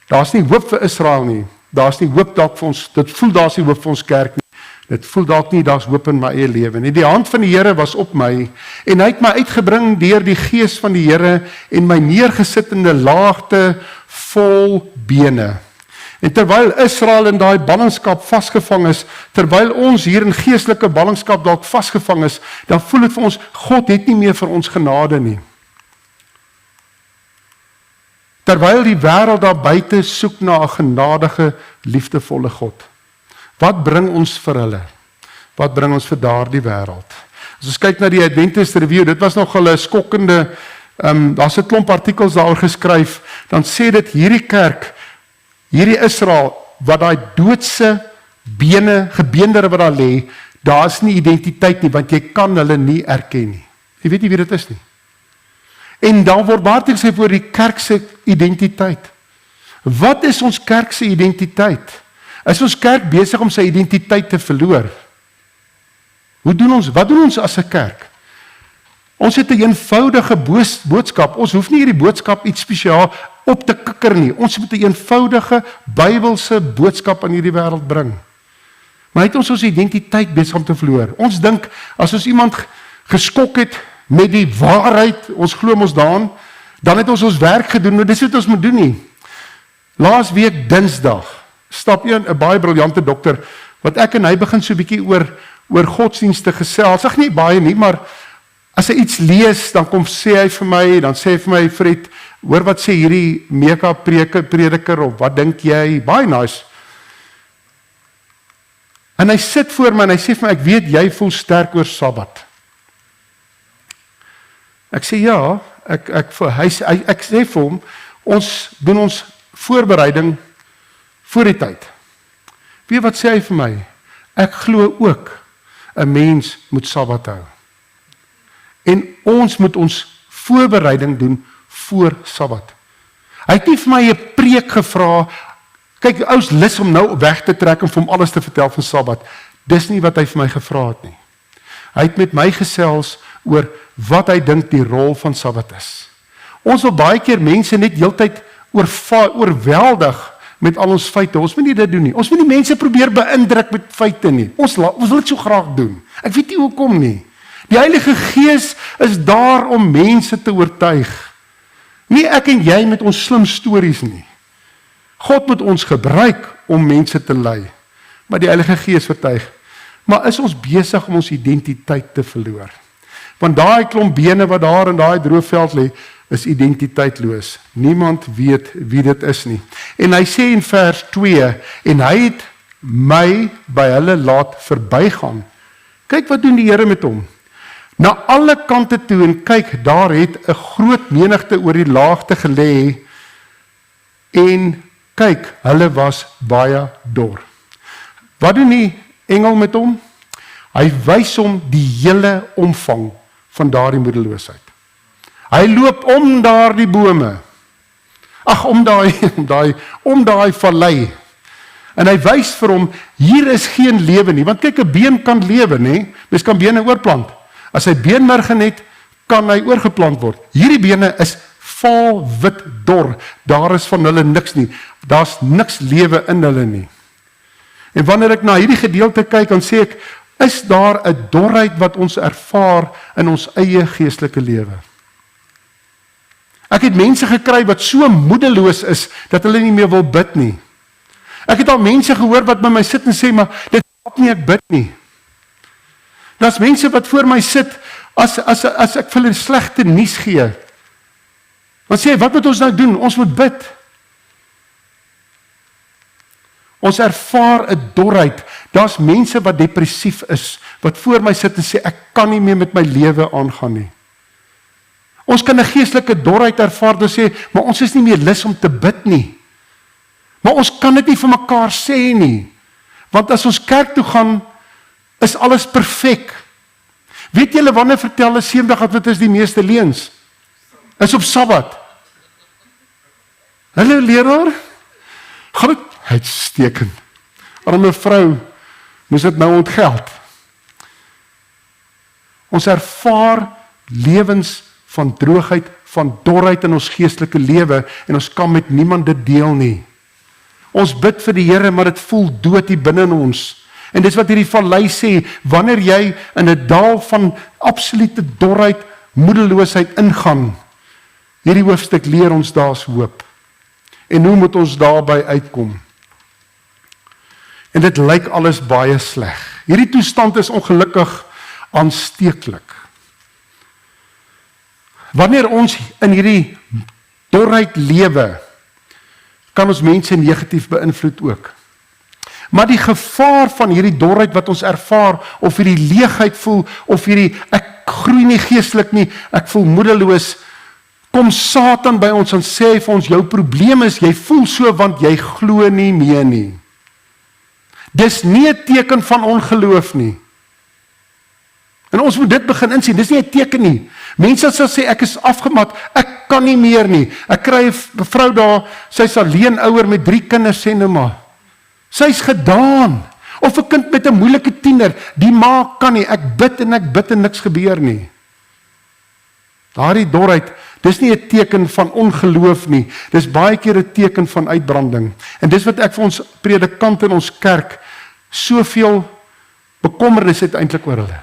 Daar's nie hoop vir Israel nie. Daar's nie hoop dalk vir ons. Dit voel daar's nie hoop vir ons kerk nie. Dit voel dalk nie daar's hoop in my eie lewe nie. Die hand van die Here was op my en hy het my uitgebring deur die gees van die Here en my neergesit in 'n laagte vol bene. En terwyl Israel in daai ballingskap vasgevang is, terwyl ons hier in geestelike ballingskap dalk vasgevang is, dan voel dit vir ons God het nie meer vir ons genade nie. Terwyl die wêreld daar buite soek na 'n genadige, liefdevolle God. Wat bring ons vir hulle? Wat bring ons vir daardie wêreld? As ons kyk na die Adventist Review, dit was nogal 'n skokkende, daar's 'n klomp artikels daaroor geskryf, dan sê dit hierdie kerk, hierdie Israel, wat daai doodse gebeendere wat daar lê, daar is nie identiteit nie, want jy kan hulle nie erken nie. Jy weet nie wie dit is nie. En dan word baie gesê oor die kerk se identiteit. Wat is ons kerk se identiteit? Is ons kerk besig om sy identiteit te verloor? Wat doen ons as 'n kerk? Ons het 'n eenvoudige boodskap. Ons hoef nie hierdie boodskap iets spesiaal op te kikker nie. Ons moet 'n eenvoudige Bybelse boodskap aan hierdie wêreld bring. Maar het ons identiteit besig om te verloor. Ons dink, as ons iemand geskok het met die waarheid, ons glo ons daaraan, dan het ons werk gedoen, maar dis wat ons moet doen nie. Laas week Dinsdag, stap 'n baie briljante dokter, wat ek en hy begin so 'n bietjie oor godsdienste gesels. Ag nie baie nie, maar as hy iets lees, dan sê hy vir my, Fred, hoor wat sê hierdie mega prediker, of wat dink jy? Baie nice. En hy sit voor my en hy sê vir my, ek weet jy voel sterk oor Sabbat. Ek sê ja, ek sê vir hom, ons doen ons voorbereiding voor die tyd. Weet wat sê hy vir my? Ek glo ook 'n mens moet Sabbat hou. En ons moet ons voorbereiding doen voor Sabbat. Hy het nie vir my 'n preek gevra, kyk, ou's lus om nou weg te trek en vir hom alles te vertel van Sabbat. Dis nie wat hy vir my gevra het nie. Hy het met my gesels oor wat hy dink die rol van Sabbat is. Ons wil baie keer mense net heeltyd oorweldig met al ons feite. Ons moet nie dit doen nie. Ons moet nie mense probeer beïndruk met feite nie. Ons wil dit so graag doen. Ek weet nie hoekom nie. Die Heilige Gees is daar om mense te oortuig. Nie ek en jy met ons slim stories nie. God moet ons gebruik om mense te lei. Maar die Heilige Gees oortuig. Maar is ons besig om ons identiteit te verloor? Want daai klomp bene wat daar in daai droë veld lê, is identiteitloos. Niemand weet wie dit is nie. En hy sê in vers 2, en hy het my by hulle laat verbygaan. Kyk wat doen die Here met hom. Na alle kante toe en kyk, daar het 'n groot menigte oor die laagte gelê en kyk, hulle was baie dor. Wat doen die engel met hom? Hy wys hom die hele omvang van daardie moedeloosheid. Hy loop om daardie bome. Ag, om daai vallei. En hy wys vir hom, hier is geen lewe nie, want kyk, 'n been kan lewe, nê? Mens kan bene oorplant. As hy beenmerge het, kan hy oorgeplant word. Hierdie bene is vaal wit dor. Daar is van hulle niks nie. Daar's niks lewe in hulle nie. En wanneer ek na hierdie gedeelte kyk, dan sê ek, is daar 'n dorheid wat ons ervaar in ons eie geestelike lewe? Ek het mense gekry wat so moedeloos is, dat hulle nie meer wil bid nie. Ek het al mense gehoor wat by my sit en sê, maar dit help nie ek bid nie. Daar's mense wat voor my sit, as ek vir hulle slegte nuus gee, dan sê hy, wat moet ons nou doen? Ons moet bid. Ons ervaar 'n dorheid. Daar's mense wat depressief is, wat voor my sit en sê, ek kan nie meer met my lewe aangaan nie. Ons kan 'n geestelike dorheid ervaar, en sê, maar ons is nie meer lus om te bid nie. Maar ons kan dit nie vir mekaar sê nie. Want as ons kerk toe gaan, is alles perfek. Weet julle wanneer vertel hulle 70 Adventist die meeste leuns? Is op Sabbat. Hallo leraar. Gaan dit uitstekend. Arme vrou, moes dit nou ontgeld. Ons ervaar lewens van droogheid, van dorheid in ons geestelike lewe, en ons kan met niemand dit deel nie. Ons bid vir die Here, maar dit voel dood hier binne in ons. En dis wat hierdie vallei sê, wanneer jy in 'n dal van absolute dorheid, moedeloosheid ingaan, hierdie hoofstuk leer ons daar's hoop. En hoe moet ons daarby uitkom? En dit lyk alles baie sleg. Hierdie toestand is ongelukkig aansteeklik. Wanneer ons in hierdie dorheid lewe kan ons mense negatief beïnvloed ook. Maar die gevaar van hierdie dorheid wat ons ervaar, of hierdie leegheid voel, of hierdie ek groei nie geestelik nie, ek voel moedeloos, kom Satan by ons en sê vir ons, jou probleem is, jy voel so want jy glo nie meer nie. Dis nie 'n teken van ongeloof nie. En ons moet dit begin insien, dis nie 'n teken nie. Mense sal sê, ek is afgemat, ek kan nie meer nie. Ek kry 'n vrou daar, sy's alleen ouer met 3 kinders, sê nou maar. Sy's gedaan. Of 'n kind met 'n moeilike tiener, die ma kan nie, ek bid en niks gebeur nie. Daardie dorheid, dis nie 'n teken van ongeloof nie, dis baie keer 'n teken van uitbranding. En dis wat ek vir ons predikante in ons kerk soveel bekommernis het eintlik oor hulle.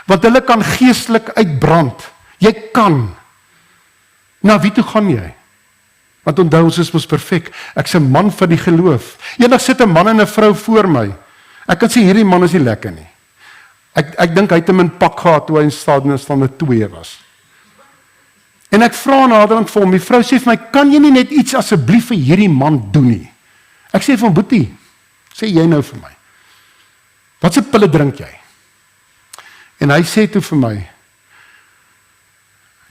Want hulle kan geestelik uitbrand. Jy kan. Na wie toe gaan jy? Want onthou, ons is mos perfek. Ek's 'n man van die geloof. Eendag sit 'n man en 'n vrou voor my. Ek kan sê hierdie man is nie lekker nie. Ek dink hy het hom in pak gehad toe hy in staande 2 was. En ek vra naderhand vir hom, die vrou sê vir my, kan jy nie net iets asseblief vir hierdie man doen nie? Ek sê vir hom, boetie, sê jy nou vir my, wat se pille drink jy? En hy sê toe vir my,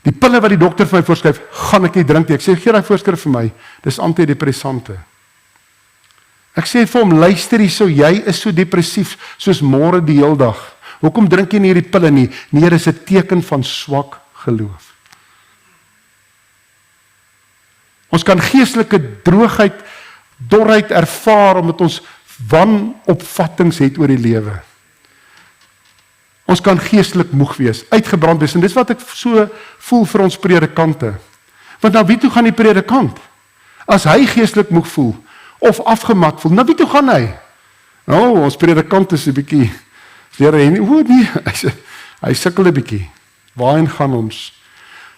die pille wat die dokter vir my voorskryf, gaan ek nie drink nie. Ek sê, gee daai voorskrif vir my, dis antidepressante. Ek sê vir hom, luister hierso, jy is so depressief, soos môre die heel dag. Hoekom drink jy nie hierdie pille nie? Nee, dis 'n teken van swak geloof. Ons kan geestelike droogheid, dorheid ervaar, omdat ons wanopvattings het oor die lewe. Ons kan geestelik moeg wees, uitgebrand wees, en dis wat ek so voel vir ons predikante. Want na wie toe gaan die predikant? As hy geestelik moeg voel, of afgemat voel, na wie toe gaan hy? Nou, ons predikant is 'n bietjie, hy sukkel 'n bietjie. Waarheen gaan ons?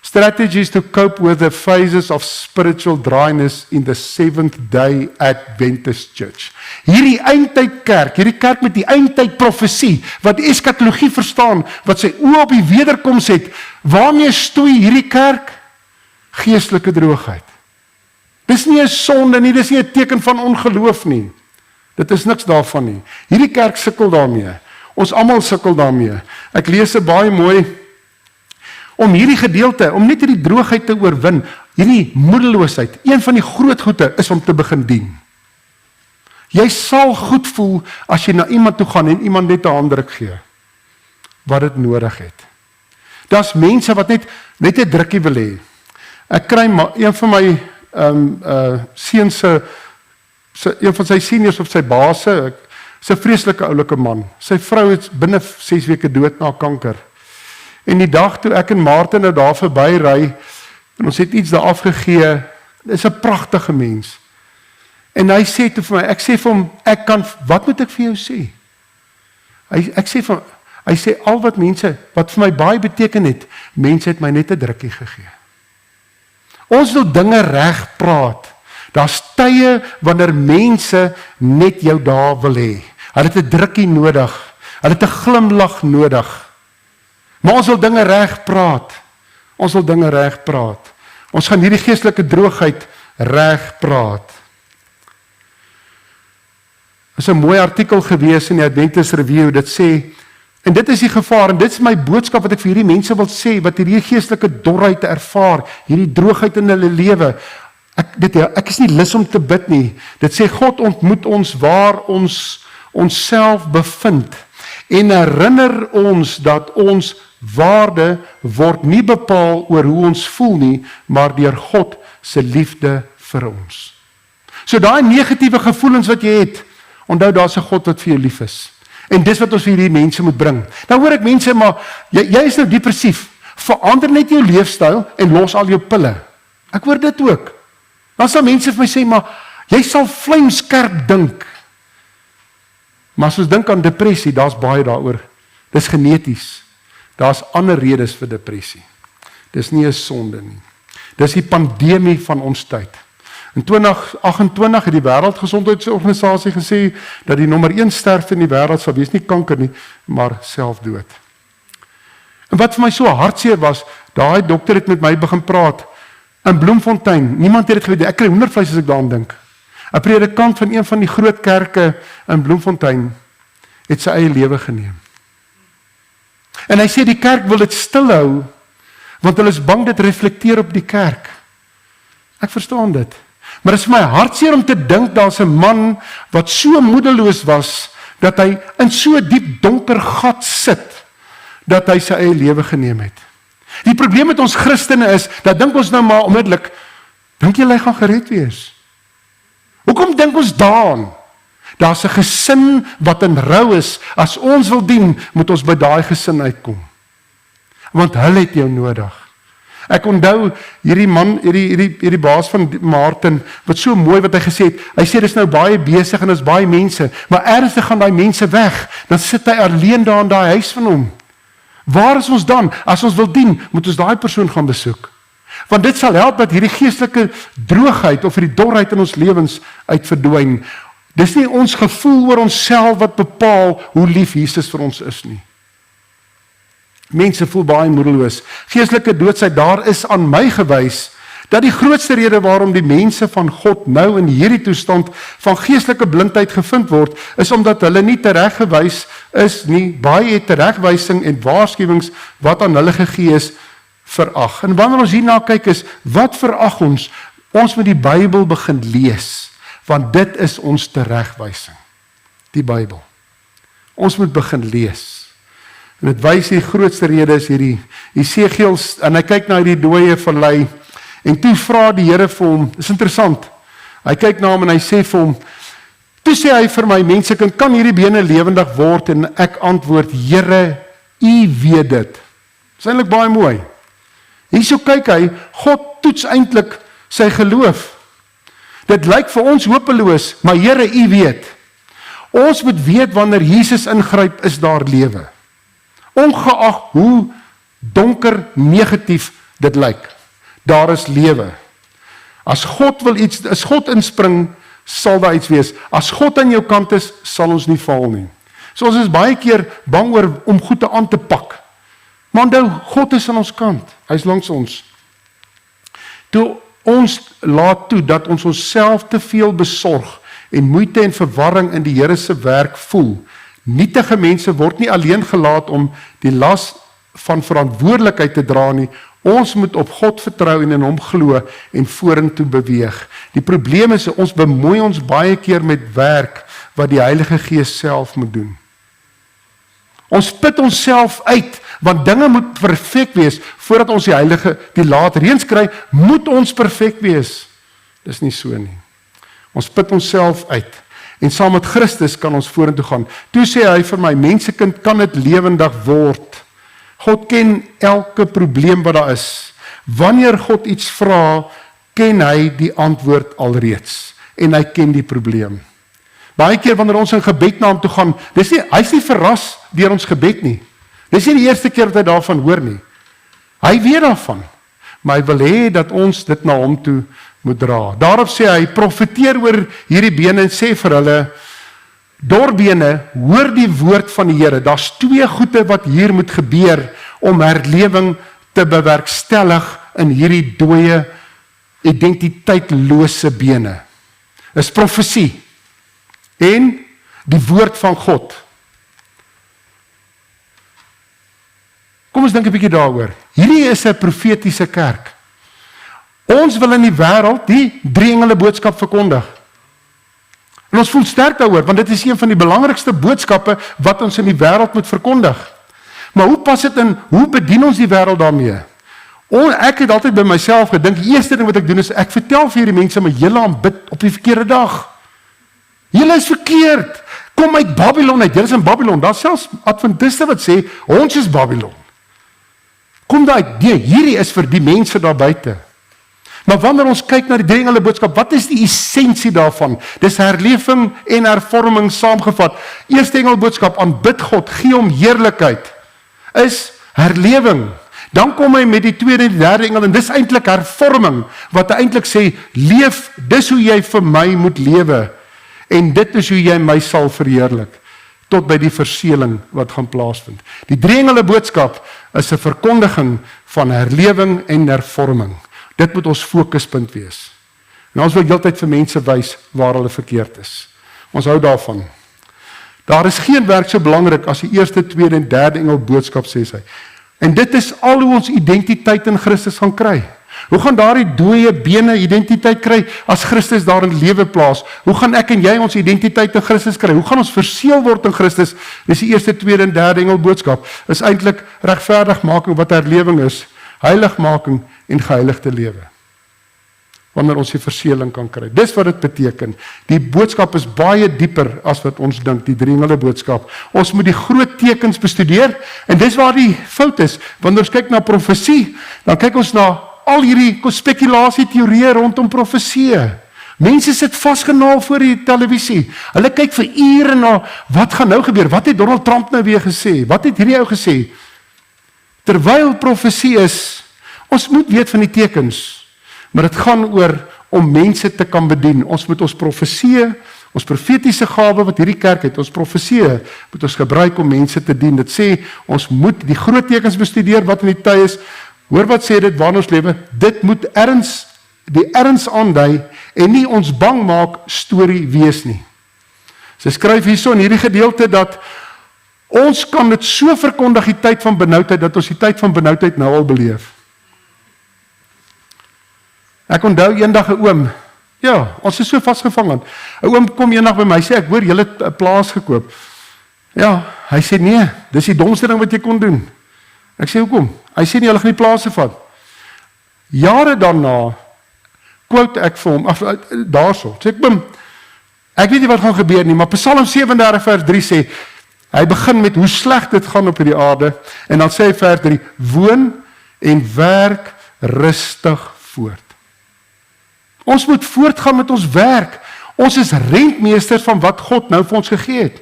Strategies to cope with the phases of spiritual dryness in the Seventh-day Adventist Church. Hierdie eindtydkerk, hierdie kerk met die eindtyd profesie, wat die eskatologie verstaan, wat sy oë op die wederkoms het, waarmee stoei hierdie kerk? Geestelike droogheid. Dis nie 'n sonde nie, dis nie 'n teken van ongeloof nie. Dit is niks daarvan nie. Hierdie kerk sukkel daarmee. Ons almal sukkel daarmee. Ek lees 'n baie mooi om hierdie gedeelte, om net hierdie droogheid te oorwin, hierdie moedeloosheid, een van die groot goede is om te begin dien. Jy sal goed voel as jy na iemand toe gaan en iemand net 'n handdruk gee, wat dit nodig het. Daar's mense wat net 'n drukkie wil hê. Ek kry een van my seuns een van sy seniors of sy baas, 'n vreeslike oulike man. Sy vrou is binne 6 weke dood na kanker. En die dag toe ek en Martin nou daar verby ry, en ons het iets daar afgegee, is 'n pragtige mens. En hy sê toe vir my, ek sê vir hom, wat moet ek vir jou sê? Hy sê, al wat mense, wat vir my baie beteken het, mense het my net 'n drukkie gegee. Ons wil dinge reg praat. Daar's tye wanneer mense net jou daar wil hê. Hulle het 'n drukkie nodig. Hulle het 'n glimlag nodig. Maar ons wil dinge reg praat. Ons gaan hierdie geestelike droogheid reg praat. Er is 'n mooi artikel gewees in die Adventist Review, dit sê, en dit is die gevaar, en dit is my boodskap wat ek vir hierdie mense wil sê, wat hierdie geestelike dorheid ervaar, hierdie droogheid in hulle lewe. Ek is nie lus om te bid nie. Dit sê, God ontmoet ons waar ons onsself bevind, en herinner ons dat ons waarde word nie bepaal oor hoe ons voel nie, maar deur God se liefde vir ons. So daai negatiewe gevoelens wat jy het, onthou daar's 'n God wat vir jou lief is. En dis wat ons vir hierdie mense moet bring. Nou hoor ek mense, maar jy is nou depressief. Verander net jou leefstyl en los al jou pille. Ek hoor dit ook. Dan sal mense vir my sê, maar jy sal vlamskerp dink. Maar as ons dink aan depressie, daar's baie daaroor. Dis geneties. Daar's ander redes vir depressie. Dis nie 'n sonde nie. Dis die pandemie van ons tyd. In 2028 het die Wêreldgesondheidsorganisasie gesê dat die nommer 1 sterfte in die wêreld sal wees nie kanker nie, maar selfdood. En wat vir my so hartseer was, daai dokter het met my begin praat. in Bloemfontein, niemand het dit geweet, ek kry hoendervleis as ek daaraan dink. 'n Predikant van een van die groot kerke in Bloemfontein het sy eie lewe geneem. En hy sê die kerk wil dit stilhou, want hulle is bang dit reflekteer op die kerk. Ek verstaan dit. Maar dit is vir my hartseer om te dink daar's 'n man wat so moedeloos was, dat hy in so diep donker gat sit, dat hy sy eie lewe geneem het. Die probleem met ons Christene is, dat dink ons nou maar onmiddellik, dink jy hy gaan gered wees? Hoekom dink ons daaraan? Daar's 'n gesin wat in rou is. As ons wil dien, moet ons by daai gesin uitkom. Want hulle het jou nodig. Ek onthou hierdie man, hierdie baas van Martin, wat so mooi wat hy gesê het. Hy sê dis nou baie besig en is baie mense, maar ernstig gaan daai mense weg. Dan sit hy alleen daar in daai huis van hom. Waar is ons dan? As ons wil dien, moet ons daai persoon gaan besoek. Want dit sal help dat hierdie geestelike droogheid of hierdie dorheid in ons lewens uit verdwyn. Dis nie ons gevoel oor onsself wat bepaal hoe lief Jesus vir ons is nie. Mense voel baie moedeloos. Geestelike doodsheid, daar is aan my gewys dat die grootste rede waarom die mense van God nou in hierdie toestand van geestelike blindheid gevind word, is omdat hulle nie tereggewys is nie. Baie het teregwysing en waarskuwings wat aan hulle gegee is, verag. En wanneer ons hierna kyk is, wat verag ons? Ons moet die Bybel begin lees, want dit is ons teregwysing. Die Bybel. Ons moet begin lees. En dit wys die grootste rede is hierdie Esegiel, en hy kyk na hierdie dooie vallei, en toe vra die Here vir hom, is interessant, hy kyk na hom en hy sê vir hom, toe sê hy vir my, mensekind, kan hierdie bene lewendig word? En ek antwoord, Here, U weet dit. Dis eintlik baie mooi. Hierso kyk hy, God toets eintlik sy geloof. Dit lyk vir ons hopeloos, maar Here, U weet. Ons moet weet wanneer Jesus ingryp, is daar lewe. Ongeag hoe donker, negatief dit lyk. Daar is lewe. As God inspring, sal daar iets wees. As God aan jou kant is, sal ons nie val nie. So ons is baie keer bang oor om goed aan te pak. Maar onthou, God is aan ons kant. Hy is langs ons. Toe ons laat toe dat ons onsself te veel besorg en moeite en verwarring in die Here se werk voel, nietige mense word nie alleen gelaat om die las van verantwoordelikheid te dra nie. Ons moet op God vertrou en in hom glo en vorentoe beweeg. Die probleem is, ons bemoei ons baie keer met werk wat die Heilige Gees self moet doen. Ons put onsself uit, want dinge moet perfek wees, voordat ons die laat reëns kry, moet ons perfek wees. Dis nie so nie. Ons put onsself uit, en saam met Christus kan ons vorentoe gaan. Toe sê hy vir my, mensekind, kan dit lewendig word. God ken elke probleem wat daar is. Wanneer God iets vra, ken hy die antwoord alreeds, en hy ken die probleem. Baie keer wanneer ons in gebed na hom toe gaan, hy's nie verras deur ons gebed nie. Dis nie die eerste keer wat hy daarvan hoor nie. Hy weet daarvan, maar hy wil hê dat ons dit na hom toe moet dra. Daarop sê hy, profeteer oor hierdie bene en sê vir hulle, dorbene, hoor die woord van die Here. Daar's twee goede wat hier moet gebeur om herlewing te bewerkstellig in hierdie dooie, identiteitlose bene. Dis profesie en die woord van God. Kom ons dink 'n bietjie daaroor. Hierdie is 'n profetiese kerk. Ons wil in die wêreld die 3 engele boodskap verkondig. En ons voel sterk daaroor, want dit is een van die belangrikste boodskappe wat ons in die wêreld moet verkondig. Maar hoe pas dit in, hoe bedien ons die wêreld daarmee? Ek het altyd by myself gedink, die eerste ding wat ek doen is, ek vertel vir hierdie mense, maar julle aanbid op die verkeerde dag. Julle is verkeerd. Kom uit Babylon uit, julle is in Babylon. Daar selfs Adventiste wat sê, ons is Babylon. Kom daar uit, hierdie is vir die mense daar buite. Maar wanneer ons kyk na die 3 engele boodskap, wat is die essensie daarvan? Dis herlewing en hervorming saamgevat. Eerste engel boodskap, aanbid God, gee hom heerlikheid, is herlewing. Dan kom hy met die tweede en die derde engel, en dis eintlik hervorming, wat hy eintlik sê, leef, dis hoe jy vir my moet lewe, en dit is hoe jy my sal verheerlik, tot by die verseëling wat gaan plaasvind. Die 3 engele boodskap is 'n verkondiging van herlewing en hervorming. Dit moet ons fokuspunt wees. En ons wil heeltyd vir mense wys waar hulle verkeerd is. Ons hou daarvan. Daar is geen werk so belangrik as die eerste, tweede en derde engel boodskap, sê sy. En dit is al hoe ons identiteit in Christus gaan kry. Hoe gaan daardie dooie bene identiteit kry as Christus daar in lewe plaas? Hoe gaan ek en jy ons identiteit in Christus kry? Hoe gaan ons verseël word in Christus? Dis die eerste, tweede en derde engel boodskap. Is eintlik regverdigmaking wat herlewing is, heiligmaking en geheiligde lewe. Wanneer ons die verseëling kan kry. Dis wat dit beteken. Die boodskap is baie dieper as wat ons dink, die drie engele boodskap. Ons moet die groot tekens bestudeer, en dis waar die fout is. Wanneer ons kyk na profesie, dan kyk ons na al hierdie spekulasieteorieë rondom profesie. Mense sit vasgenaal voor die televisie. Hulle kyk vir ure na, wat gaan nou gebeur? Wat het Donald Trump nou weer gesê? Wat het hierdie ou gesê? Terwyl profesie is, ons moet weet van die tekens, maar dit gaan oor om mense te kan bedien. Ons moet ons profesie, ons profetiese gawe wat hierdie kerk het, ons profesie moet ons gebruik om mense te dien. Dit sê, ons moet die groot tekens bestudeer wat in die tyd is. Hoor wat sê dit, waarin ons lewe, dit moet die erns aandui en nie ons bang maak storie wees nie. Sy skryf hierso in hierdie gedeelte dat ons kan dit so verkondig die tyd van benoudheid, dat ons die tyd van benoudheid nou al beleef. Ek onthou eendag 'n oom, ja, ons is so vasgevang aan. 'n Oom kom eendag by my, sê ek hoor julle het 'n plaas gekoop. Ja, hy sê nee, dis die domste ding wat jy kon doen. Ek sê hoekom? Hy sê nie, hulle gaan die plase vat. Jare daarna quote ek vir hom, daarso, sê ek weet nie wat gaan gebeur nie, maar Psalm 37 vers 3 sê, hy begin met hoe sleg dit gaan op hierdie aarde, en dan sê hy vers 3, woon en werk rustig voort. Ons moet voortgaan met ons werk. Ons is rentmeesters van wat God nou vir ons gegee het.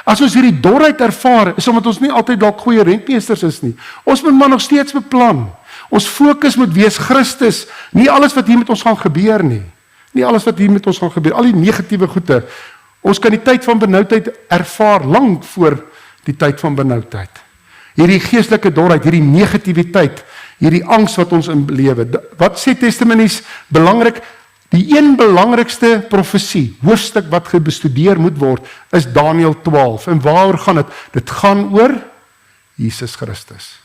As ons hierdie dorheid ervaar, is omdat ons nie altyd dalk goeie rentmeesters is nie. Ons moet maar nog steeds beplan. Ons fokus moet wees Christus, nie alles wat hier met ons gaan gebeur nie. Nie alles wat hier met ons gaan gebeur, al die negatiewe goede. Ons kan die tyd van benoudheid ervaar, lang voor die tyd van benoudheid. Hierdie geestelike dorheid, hierdie negativiteit, hierdie angs wat ons in lewe. Wat sê Testament belangrik? Die een belangrikste profesie, hoofstuk wat gebestudeer moet word, is Daniël 12. En waaroor gaan dit? Dit gaan oor Jesus Christus.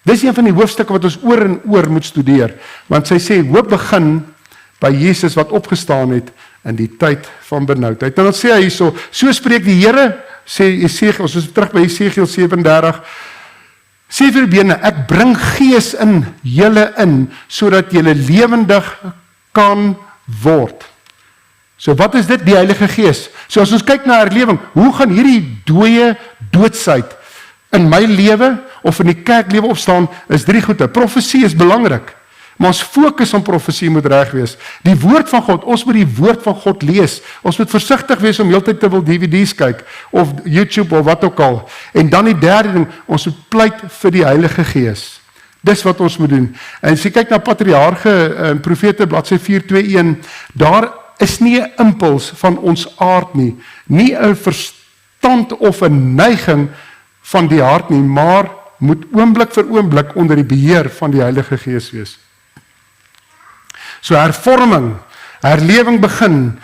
Dis een van die hoofstukke wat ons oor en oor moet studeer, want sy sê, hoop begin by Jesus wat opgestaan het in die tyd van benoudheid. En dan sê hy hierso, so spreek die Here, sê Esegiel, ons is terug by Esegiel 37, sê vir die bene, ek bring gees in julle in, sodat julle lewendig kan word. So wat is dit? Die Heilige Gees. So as ons kyk na herlewing, hoe gaan hierdie dooie doodsheid in my lewe of in die kerklewe opstaan, is 3 goede. Profesie is belangrik, maar ons fokus op profesie moet reg wees. Die woord van God, ons moet die woord van God lees. Ons moet versigtig wees om heeltyd te wil DVD's kyk, of YouTube of wat ook al. En dan die derde ding, ons moet pleit vir die Heilige Gees. Dis wat ons moet doen. En as jy kyk na Patriarge, Profete, bladsy 421, daar is nie 'n impuls van ons aard nie, nie 'n verstand of 'n neiging van die hart nie, maar moet oomblik vir oomblik onder die beheer van die Heilige Gees wees. So hervorming, herlewing begin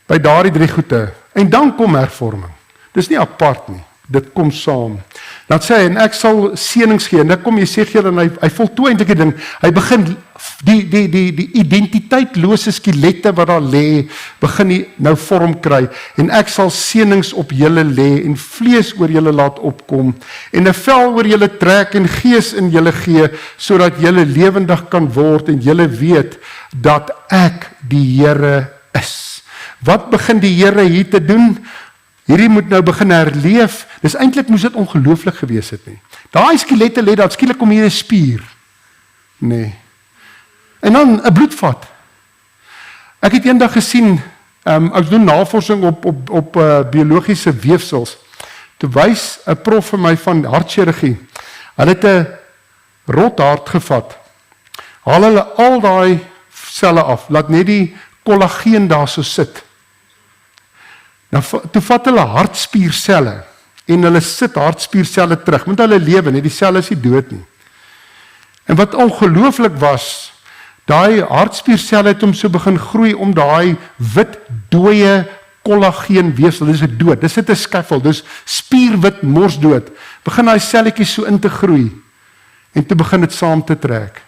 by daardie 3 goede, en dan kom hervorming. Dis nie apart nie, dit kom saam. Dan sê hy, en ek sal seënings gee, en dan kom Jesegiel en hy voltooi eintlik die ding, hy begin die identiteitlose skelette wat daar lê, begin hy nou vorm kry, en ek sal seënings op julle lê, en vlees oor julle laat opkom, en 'n vel oor julle trek, en gees in julle gee, sodat julle lewendig kan word, en julle weet, dat ek die Here is. Wat begin die Here hier te doen? Hierdie moet nou begin herleef. Dis eintlik moes dit ongelooflik gewees het nie. Daai skelette lê daar, skielik kom hier 'n spier. Nee. En dan 'n bloedvat. Ek het eendag gesien, ek doen navorsing op biologiese weefsels. Toe wys 'n prof vir my van hartchirurgie. Hulle het 'n rothart gevat. Haal hulle al daai selle af, laat net die kollageen daar so sit. Nou, toe vat hulle hartspierselle en hulle sit hartspierselle terug, want hulle lewe nie, die selle is nie dood nie. En wat ongelooflik was, daai hartspiersel het hom so begin groei om daai wit dooie kollageen weefsel, dis 'n dood, dis net 'n skaffel, dis spierwit morsdood, begin daai selletjies so in te groei, en toe begin dit saam te trek.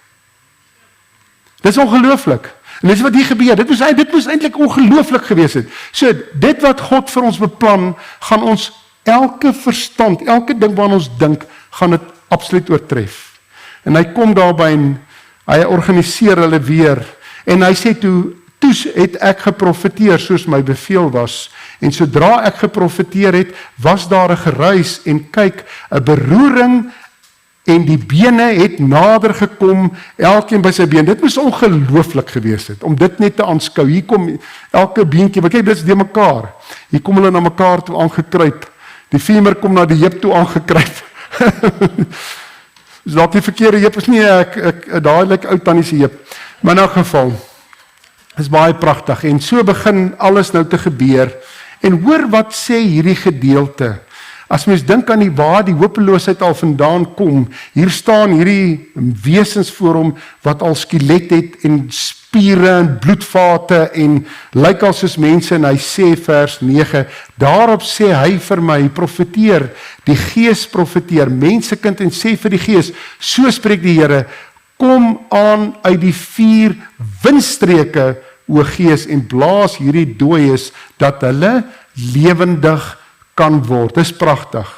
Dis ongelooflik. En dis wat hier gebeur. Dit moes eintlik ongelooflik gewees het. So dit wat God vir ons beplan, gaan ons elke verstand, elke ding waaraan ons dink, gaan dit absoluut oortref. En hy kom daarby en hy organiseer hulle weer. En hy sê toe het ek geprofeteer soos my beveel was. En sodra ek geprofeteer het, was daar 'n geruis en kyk, 'n beroering en die bene het nader gekom, elkeen by sy been. Dit moes ongelooflik gewees het, om dit net te aanskou. Hier kom elke beentjie, maar kyk, dit is die mekaar. Hier kom hulle na mekaar toe aangekruip. Die femur kom na die heup toe aangekruip. Is dat die verkeerde heup? Is nie, daai lyk oud tannie se heup. Maar in elk geval, is baie pragtig. En so begin alles nou te gebeur. En hoor wat sê hierdie gedeelte. As mens dink aan waar die hopeloosheid al vandaan kom, hier staan hierdie wesens voor hom wat al skelet het en spiere en bloedvate en lyk al soos mense, en hy sê vers 9, daarop sê hy vir my, profeteer, die Gees profeteer, mensekind, en sê vir die Gees, so spreek die Here, kom aan uit die 4 windstreke, o Gees, en blaas hierdie dooies, dat hulle lewendig kan word. Dis pragtig.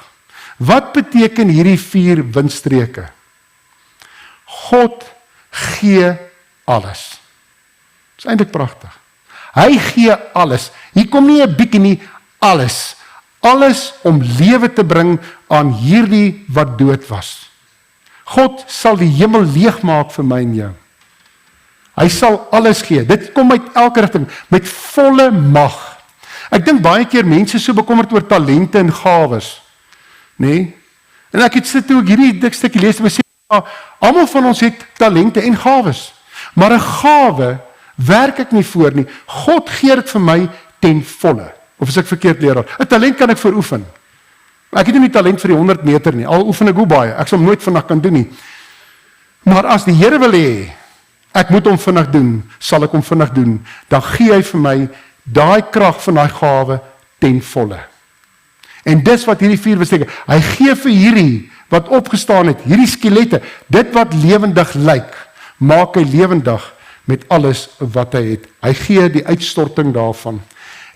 Wat beteken hierdie 4 windstreke? God gee alles. Dis eintlik pragtig. Hy gee alles. Hier kom nie 'n bietjie nie, alles. Alles om lewe te bring aan hierdie wat dood was. God sal die hemel leegmaak vir my en jou. Hy sal alles gee. Dit kom uit elke rigting, met volle mag. Ek dink baie keer mense so bekommerd oor talente en gawes, nê? En ek het sit toe ek hierdie dik stukkie lees en sê, almal van ons het talente en gawes, maar 'n gawe werk ek nie voor nie. God gee dit vir my ten volle. Of is ek verkeerd leraar? 'n Talent kan ek veroefen. Ek het nie talent vir die 100 meter nie. Al oefen ek hoe baie. Ek sal hom nooit vinnig kan doen nie. Maar as die Here wil hê, ek moet hom vinnig doen, sal ek hom vinnig doen. Dan gee hy vir my daai krag van daai gawe ten volle. En dis wat hierdie 4 beteken. Hy gee vir hierdie wat opgestaan het, hierdie skelette, dit wat lewendig lyk, maak hy lewendig met alles wat hy het. Hy gee die uitstorting daarvan.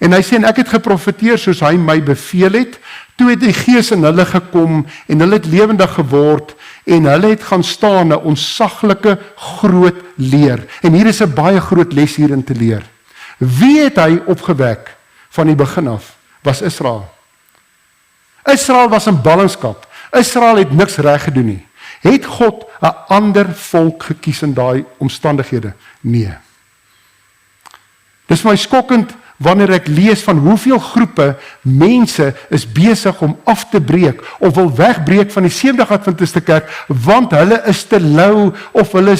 En hy sê, en ek het geprofeteer soos hy my beveel het, toe het die Gees in hulle gekom, en hulle het lewendig geword, en hulle het gaan staan, 'n ontsaglike groot leer. En hier is 'n baie groot les hierin te leer. Wie het hy opgewek van die begin af? Was Israel. Israel was in ballingskap. Israel het niks reg gedoen nie. Het God 'n ander volk gekies in daai omstandighede? Nee. Dis vir my skokkend wanneer ek lees van hoeveel groepe mense is besig om af te breek of wil wegbreek van die Sewendag-Adventiste kerk, want hulle is te lou of hulle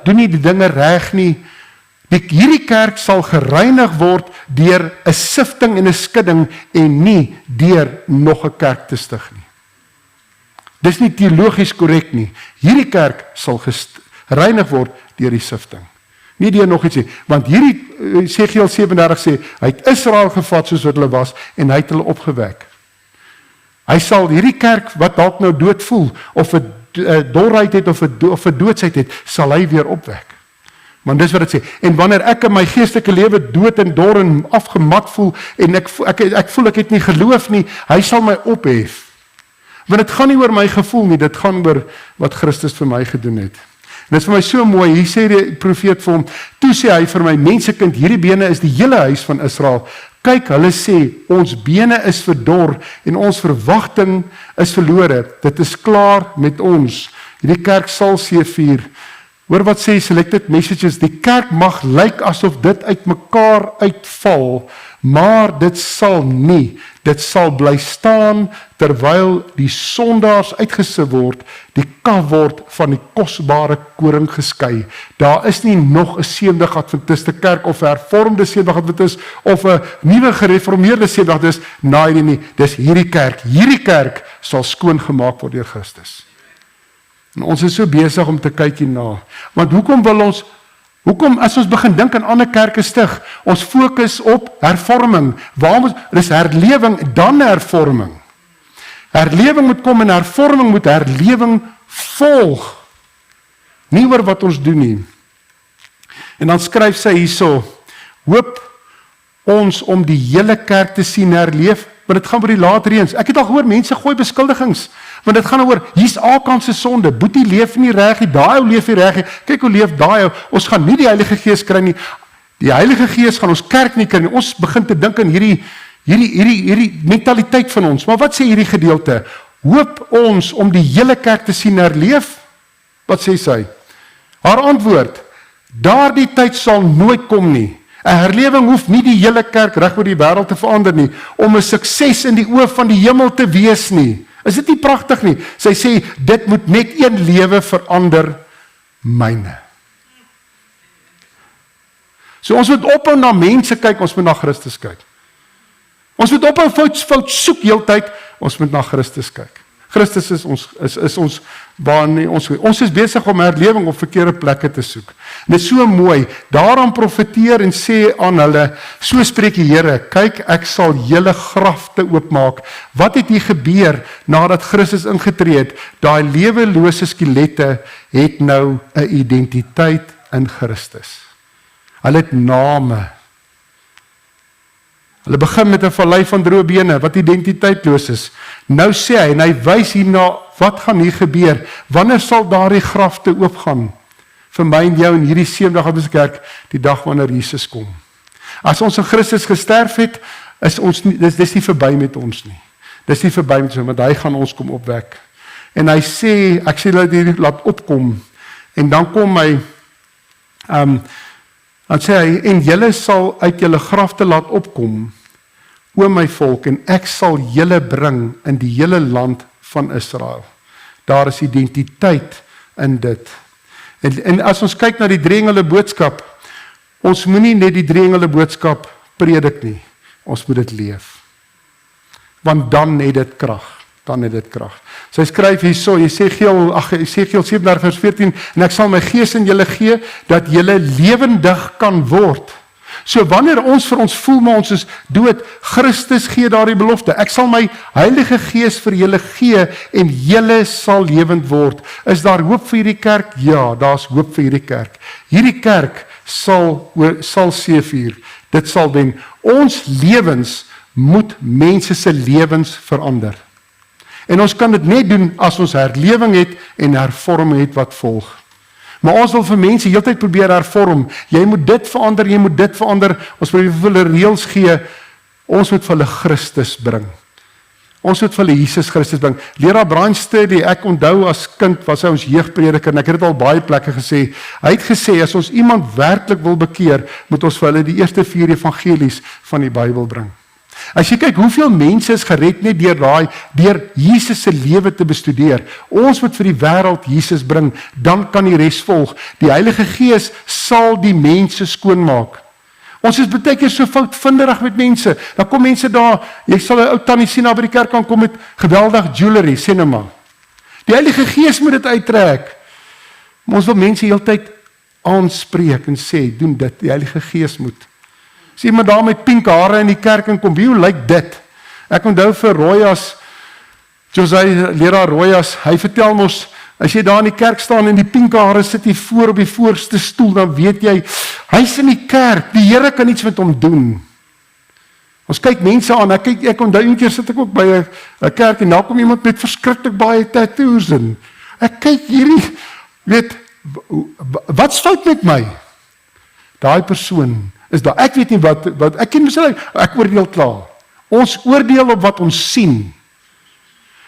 doen nie die dinge reg nie. Hierdie kerk sal gereinig word deur 'n sifting en 'n skudding en nie deur nog 'n kerk te stig nie. Dis nie teologies korrek nie. Hierdie kerk sal gereinig word deur die sifting. Nie deur nog iets nie, want hierdie Esegiel 37 sê, hy het Israel gevat soos wat hulle was en hy het hulle opgewek. Hy sal hierdie kerk wat dalk nou dood voel of 'n dorheid het of 'n doodsheid het, sal hy weer opwek. Want dis wat dit sê. En wanneer ek in my geestelike lewe dood en dor en afgemat voel en ek voel ek het nie geloof nie, hy sal my ophef. Want dit gaan nie oor my gevoel nie, dit gaan oor wat Christus vir my gedoen het. En dit is vir my so mooi, hier sê die profeet vir hom, toe sê hy vir my, mensekind, hierdie bene is die hele huis van Israel. Kyk, hulle sê, ons bene is verdor en ons verwagting is verlore. Dit is klaar met ons. Hierdie kerk sal seëvier. Hoor wat sê Selected Messages, die kerk mag lyk asof dit uit mekaar uitval, maar dit sal nie. Dit sal bly staan terwyl die sondaars uitgesief word, die kaf word van die kosbare koring geskei. Daar is nie nog 'n Sewendag-Adventiste kerk of 'n hervormde Sewendag-Adventist of 'n nuwe gereformeerde Sewendag-Adventist. Nee, dis hierdie kerk. Hierdie kerk sal skoon gemaak word deur Christus. En ons is so besig om te kyk hierna. Want hoekom as ons begin dink aan ander kerke stig, ons fokus op hervorming. Dis herlewing, dan hervorming. Herlewing moet kom en hervorming moet herlewing volg. Nie oor wat ons doen nie. En dan skryf sy hierso, hoop ons om die hele kerk te sien herleef, want dit gaan oor die laat reëns. Ek het al gehoor, mense gooi beskuldigings, want dit gaan oor, hier's Akan se sonde, Boetie leef nie reg nie, daai ou leef nie reg nie, kyk hoe leef daai ou, ons gaan nie die Heilige Gees kry nie, die Heilige Gees gaan ons kerk nie kry nie, ons begin te dink aan hierdie mentaliteit van ons, maar wat sê hierdie gedeelte? Hoop ons om die hele kerk te sien herleef? Wat sê sy? Haar antwoord, daardie tyd sal nooit kom nie. 'n Herlewing hoef nie die hele kerk reg oor die wêreld te verander nie, om 'n sukses in die oë van die hemel te wees nie. Is dit nie pragtig nie? Sy sê, dit moet net een lewe verander, myne. So ons moet ophou na mense kyk, ons moet na Christus kyk. Ons moet ophou fout soek heeltyd, ons moet na Christus kyk. Christus is ons baan nie, ons is besig om herlewing op verkeerde plekke te soek. En dit is so mooi, daarom profeteer en sê aan hulle, so spreek die Here, kyk ek sal julle grafte oopmaak. Wat het hier gebeur nadat Christus ingetree het? Daai lewelose skelette het nou 'n identiteit in Christus. Hulle het name. Hulle begin met 'n vallei van droë bene, wat identiteitloos is. Nou sê hy, en hy wys hierna, wat gaan hier gebeur? Wanneer sal daardie grafte oopgaan? Vir my en jou in hierdie 70 kerk, die dag wanneer Jesus kom. As ons in Christus gesterf het, is ons nie, dis nie verby met ons nie. Dis nie verby met ons, want hy gaan ons kom opwek. En hy sê, ek sê dat hy laat opkom, en dan kom hy, dan sê hy, en julle sal uit julle grafte laat opkom, o my volk, en ek sal julle bring in die hele land van Israel. Daar is identiteit in dit. En as ons kyk na die dringende boodskap, ons moenie net die dringende boodskap predik nie, ons moet dit leef. Want dan het dit krag. Sy skryf hierso, Jesegiel 37 vers 14, en ek sal my gees in julle gee, dat julle lewendig kan word. So wanneer ons vir ons voel, maar ons is dood, Christus gee daardie belofte, ek sal my Heilige Gees vir julle gee, en julle sal lewend word. Is daar hoop vir hierdie kerk? Ja, daar is hoop vir hierdie kerk. Hierdie kerk sal seëvier, dit sal wen. Ons lewens moet mense se lewens verander. En ons kan dit net doen as ons herlewing het en hervorming het wat volg. Maar ons wil vir mense heeltyd probeer hervorm. Jy moet dit verander. Ons wil vir hulle reëls gee. Ons moet vir hulle Christus bring. Ons moet vir hulle Jesus Christus bring. Leraar Brian Sturdy, ek onthou as kind was hy ons jeugprediker en ek het dit al baie plekke gesê. Hy het gesê as ons iemand werklik wil bekeer, moet ons vir hulle die eerste 4 evangelies van die Bybel bring. As jy kyk hoeveel mense is gered net deur Jesus se lewe te bestudeer. Ons moet vir die wêreld Jesus bring, dan kan die res volg. Die Heilige Gees sal die mense skoonmaak. Ons is baie keer so foutvinderig met mense. Dan kom mense daar, jy sal 'n ou tannie sien daar by die kerk kan kom met geweldig jewelry, sê nou maar. Die Heilige Gees moet dit uittrek. Maar ons wil mense heeltyd aanspreek en sê, doen dit, die Heilige Gees moet. Sien maar daar met pink hare in die kerk en kom, hoe lyk dit? Ek onthou vir Royas, leraar Royas, hy vertel ons, as jy daar in die kerk staan en die pink hare sit hier voor op die voorste stoel, dan weet jy, hy's in die kerk, die Here kan iets met hom doen. Ons kyk mense aan, ek onthou een keer sit ek ook by 'n kerk en daar kom iemand met verskriklik baie tattoos in. Ek kyk hierdie, weet, wat's fout met my? Daai persoon is daar, ek weet nie wat ek ken myself, ek oordeel klaar. Ons oordeel op wat ons sien.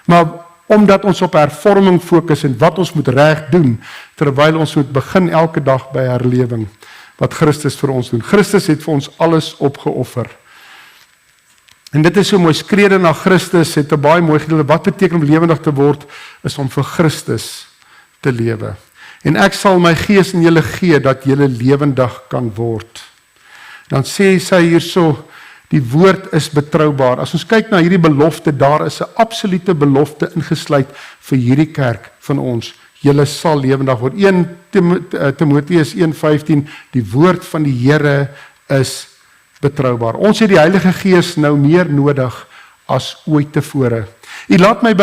Maar omdat ons op hervorming fokus en wat ons moet reg doen, terwyl ons moet begin elke dag by herlewing, wat Christus vir ons doen. Christus het vir ons alles opgeoffer. En dit is so mooi, skrede na Christus, het 'n baie mooi gedeelte, wat beteken om lewendig te word, is om vir Christus te lewe. En ek sal my gees in julle gee, dat julle lewendig kan word. Dan sê sy hierso, die woord is betroubaar. As ons kyk na hierdie belofte, daar is 'n absolute belofte ingesluit vir hierdie kerk van ons. julle sal lewendig word. 1 Timoteus 1:15, die woord van die Here is betroubaar. Ons het die Heilige Gees nou meer nodig as ooit tevore. Dit laat my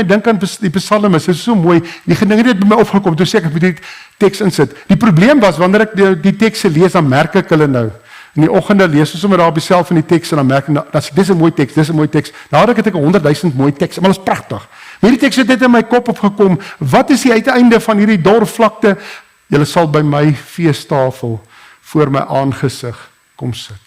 dink aan die psalmes, dit is so mooi, die gedinge het by my opgekom, toe sê ek moet die teks insit. Die probleem was, wanneer ek die tekste lees, dan merk ek hulle nou. In die oggende lees ons sommer daar op die self van die teks, en dan merk ek, dis 'n mooi teks, nadat ek 100,000 mooi teks, maar dit is pragtig. Hierdie teks het net in my kop opgekom, wat is die uiteinde van hierdie dorvlakte? Julle sal by my feestafel voor my aangesig kom sit.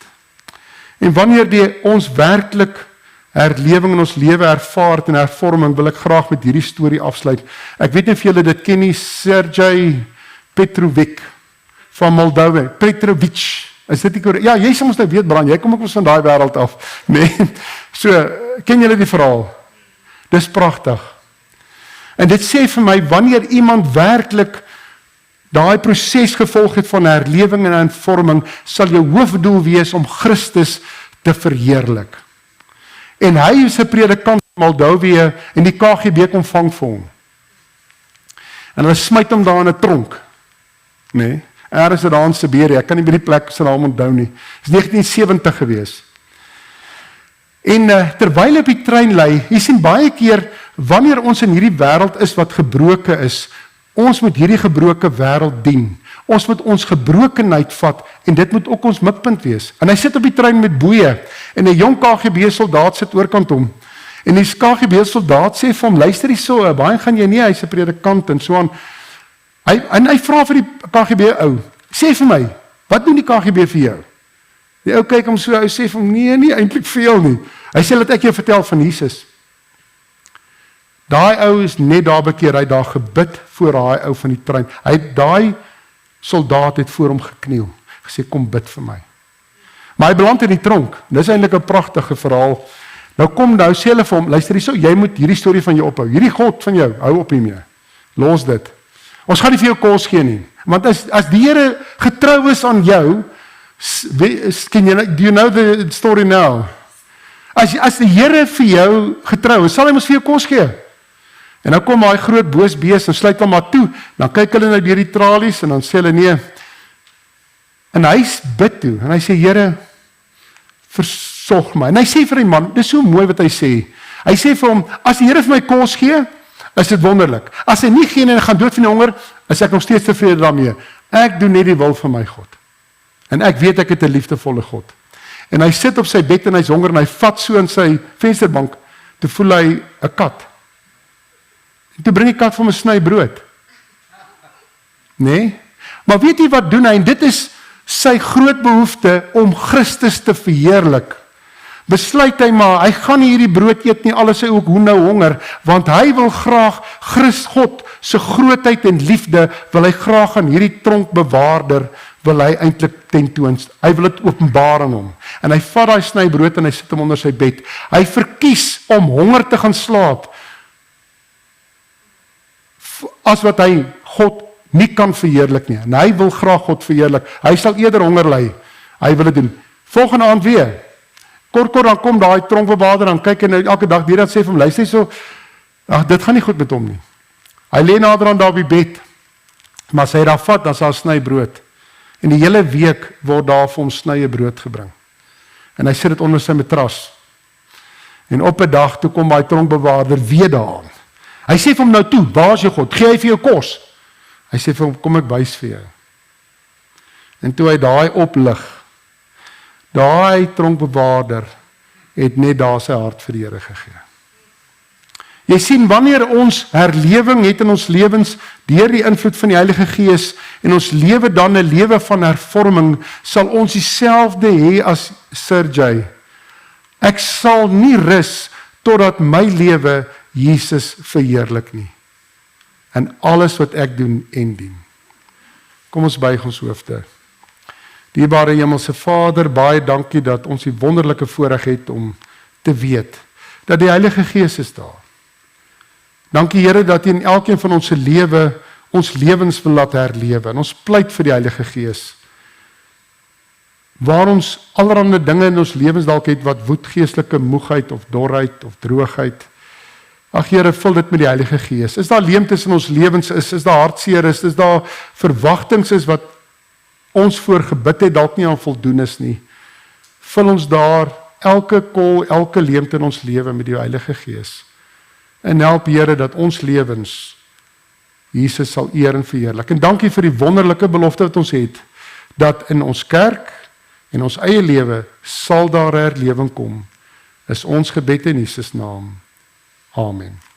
En wanneer ons werklik herlewing in ons lewe ervaar en hervorming, wil ek graag met hierdie storie afsluit. Ek weet nie of julle dit ken nie, Sergej Petrovic van Moldawe. Petrovic, is dit nie korrek? Ja, jy sal ons nou weet, Bran, jy kom ook ons van daai wêreld af. Nee. So, ken julle die verhaal? Dis pragtig. En dit sê vir my, wanneer iemand werklik daai proses gevolg het van herlewing en hervorming, sal jou hoofdoel wees om Christus te verheerlik. En hy is 'n predikant in Moldawe en die KGB kom vang vir hom. En hulle smyt hom daar in 'n tronk. Nee, is dit daar in Siberië, ek kan nie by die plek se naam onthou nie. Dit is 1970 gewees. En terwyl op die trein lê, jy sien baie keer, wanneer ons in hierdie wêreld is wat gebroke is, ons moet hierdie gebroke wêreld dien. Ons moet ons gebrokenheid vat, en dit moet ook ons mikpunt wees. En hy sit op die trein met boeie, en 'n jong KGB-soldaat sit oorkant hom. En die KGB-soldaat sê vir hom, luister hierso, baie gaan jy nie, hy's 'n predikant, en so aan. Hy vra vir die KGB-ou, sê vir my, wat doen die KGB vir jou? Die ou kyk hom so, hy sê vir hom, nee, nie eintlik veel nie. Hy sê, laat ek jou vertel van Jesus. Daai ou is net daar bekeer, hy het daar gebid voor daai ou van die trein. Daai soldaat het voor hom gekniel, gesê, kom bid vir my. Maar hy beland in die tronk, dis eintlik 'n pragtige verhaal. Nou sê hulle vir hom, luister hierso, jy moet hierdie storie van jou ophou, hierdie God van jou, hou op hiermee, los dit. Ons gaan nie vir jou kos gee nie, want as die Here getrou is aan jou, do you know the story now? As die Here vir jou getrou is, sal hy mos vir jou kos gee. En dan kom daai groot boos bees en sluit hom maar toe. Dan kyk hulle nou deur die tralies en dan sê hulle nee. En hy bid toe en hy sê, Here, versorg my. En hy sê vir die man, dis so mooi wat hy sê. Hy sê vir hom, as die Here vir my kos gee, is dit wonderlik. As hy nie gee en gaan dood van die honger, is ek nog steeds tevrede daarmee. Ek doen net die wil van my God. En ek weet ek het 'n liefdevolle God. En hy sit op sy bed en hy's honger en hy vat so in sy vensterbank, toe voel hy 'n kat. En toe bring die kat vir hom 'n sny brood. Nee? Maar weet jy wat doen hy? En dit is sy groot behoefte om Christus te verheerlik. Besluit hy maar, hy gaan nie hierdie brood eet nie, alles hy ook hoe nou honger, want hy wil graag God se grootheid en liefde, wil hy graag aan hierdie tronkbewaarder, wil hy eintlik tentoons. Hy wil dit openbaar aan hom. En hy vat daai sny brood en hy sit hom onder sy bed. Hy verkies om honger te gaan slaap, as wat hy God nie kan verheerlik nie. En hy wil graag God verheerlik. Hy sal eerder honger ly. Hy wil dit doen. Volgende aand weer. Kort dan kom daai tronkbewaarder dan kyk hy nou elke dag weer dan sê vir hom, luister so, dit gaan nie goed met hom nie. Hy lê nader aan daar op die bed. Maar as hy daar vat, dan sal sny brood. En die hele week word daar vir hom snye brood gebring. En hy sit dit onder sy matras. En op 'n dag toe kom daai tronkbewaarder weer daaraan. Hy sê vir hom nou toe, waar is jou God? Gee hy vir jou kos? Hy sê vir hom, kom ek wys vir jou. En toe hy daai oplig, daai tronkbewaarder het net daar sy hart vir die Here gegee. Jy sien, wanneer ons herlewing het in ons lewens deur die invloed van die Heilige Gees en ons lewe dan 'n lewe van hervorming, sal ons dieselfde hê as Sergej. Ek sal nie rus totdat my lewe Jesus verheerlik nie. En alles wat ek doen en dien. Kom ons buig ons hoofde. Dierbare Hemelse Vader, baie dankie dat ons die wonderlike voorreg het om te weet dat die Heilige Gees is daar. Dankie Here dat U in elkeen van ons se lewe ons lewens wil laat herlewe. En ons pleit vir die Heilige Gees. Waar ons allerlei dinge in ons lewens dalk het wat woed, geestelike moegheid of dorheid of droogheid. Ag Here, vul dit met die Heilige Gees. Is daar leemtes in ons lewens is daar hartseer is daar verwagtinge is wat ons voor gebid het dalk nie aan voldoen is nie. Vul ons daar elke kol, elke leemte in ons lewe met die Heilige Gees. En help Here dat ons lewens Jesus sal eer en verheerlik. En dankie vir die wonderlike belofte wat ons het, dat in ons kerk en ons eie lewe sal daar herlewing kom. Is ons gebed in Jesus naam. Amen.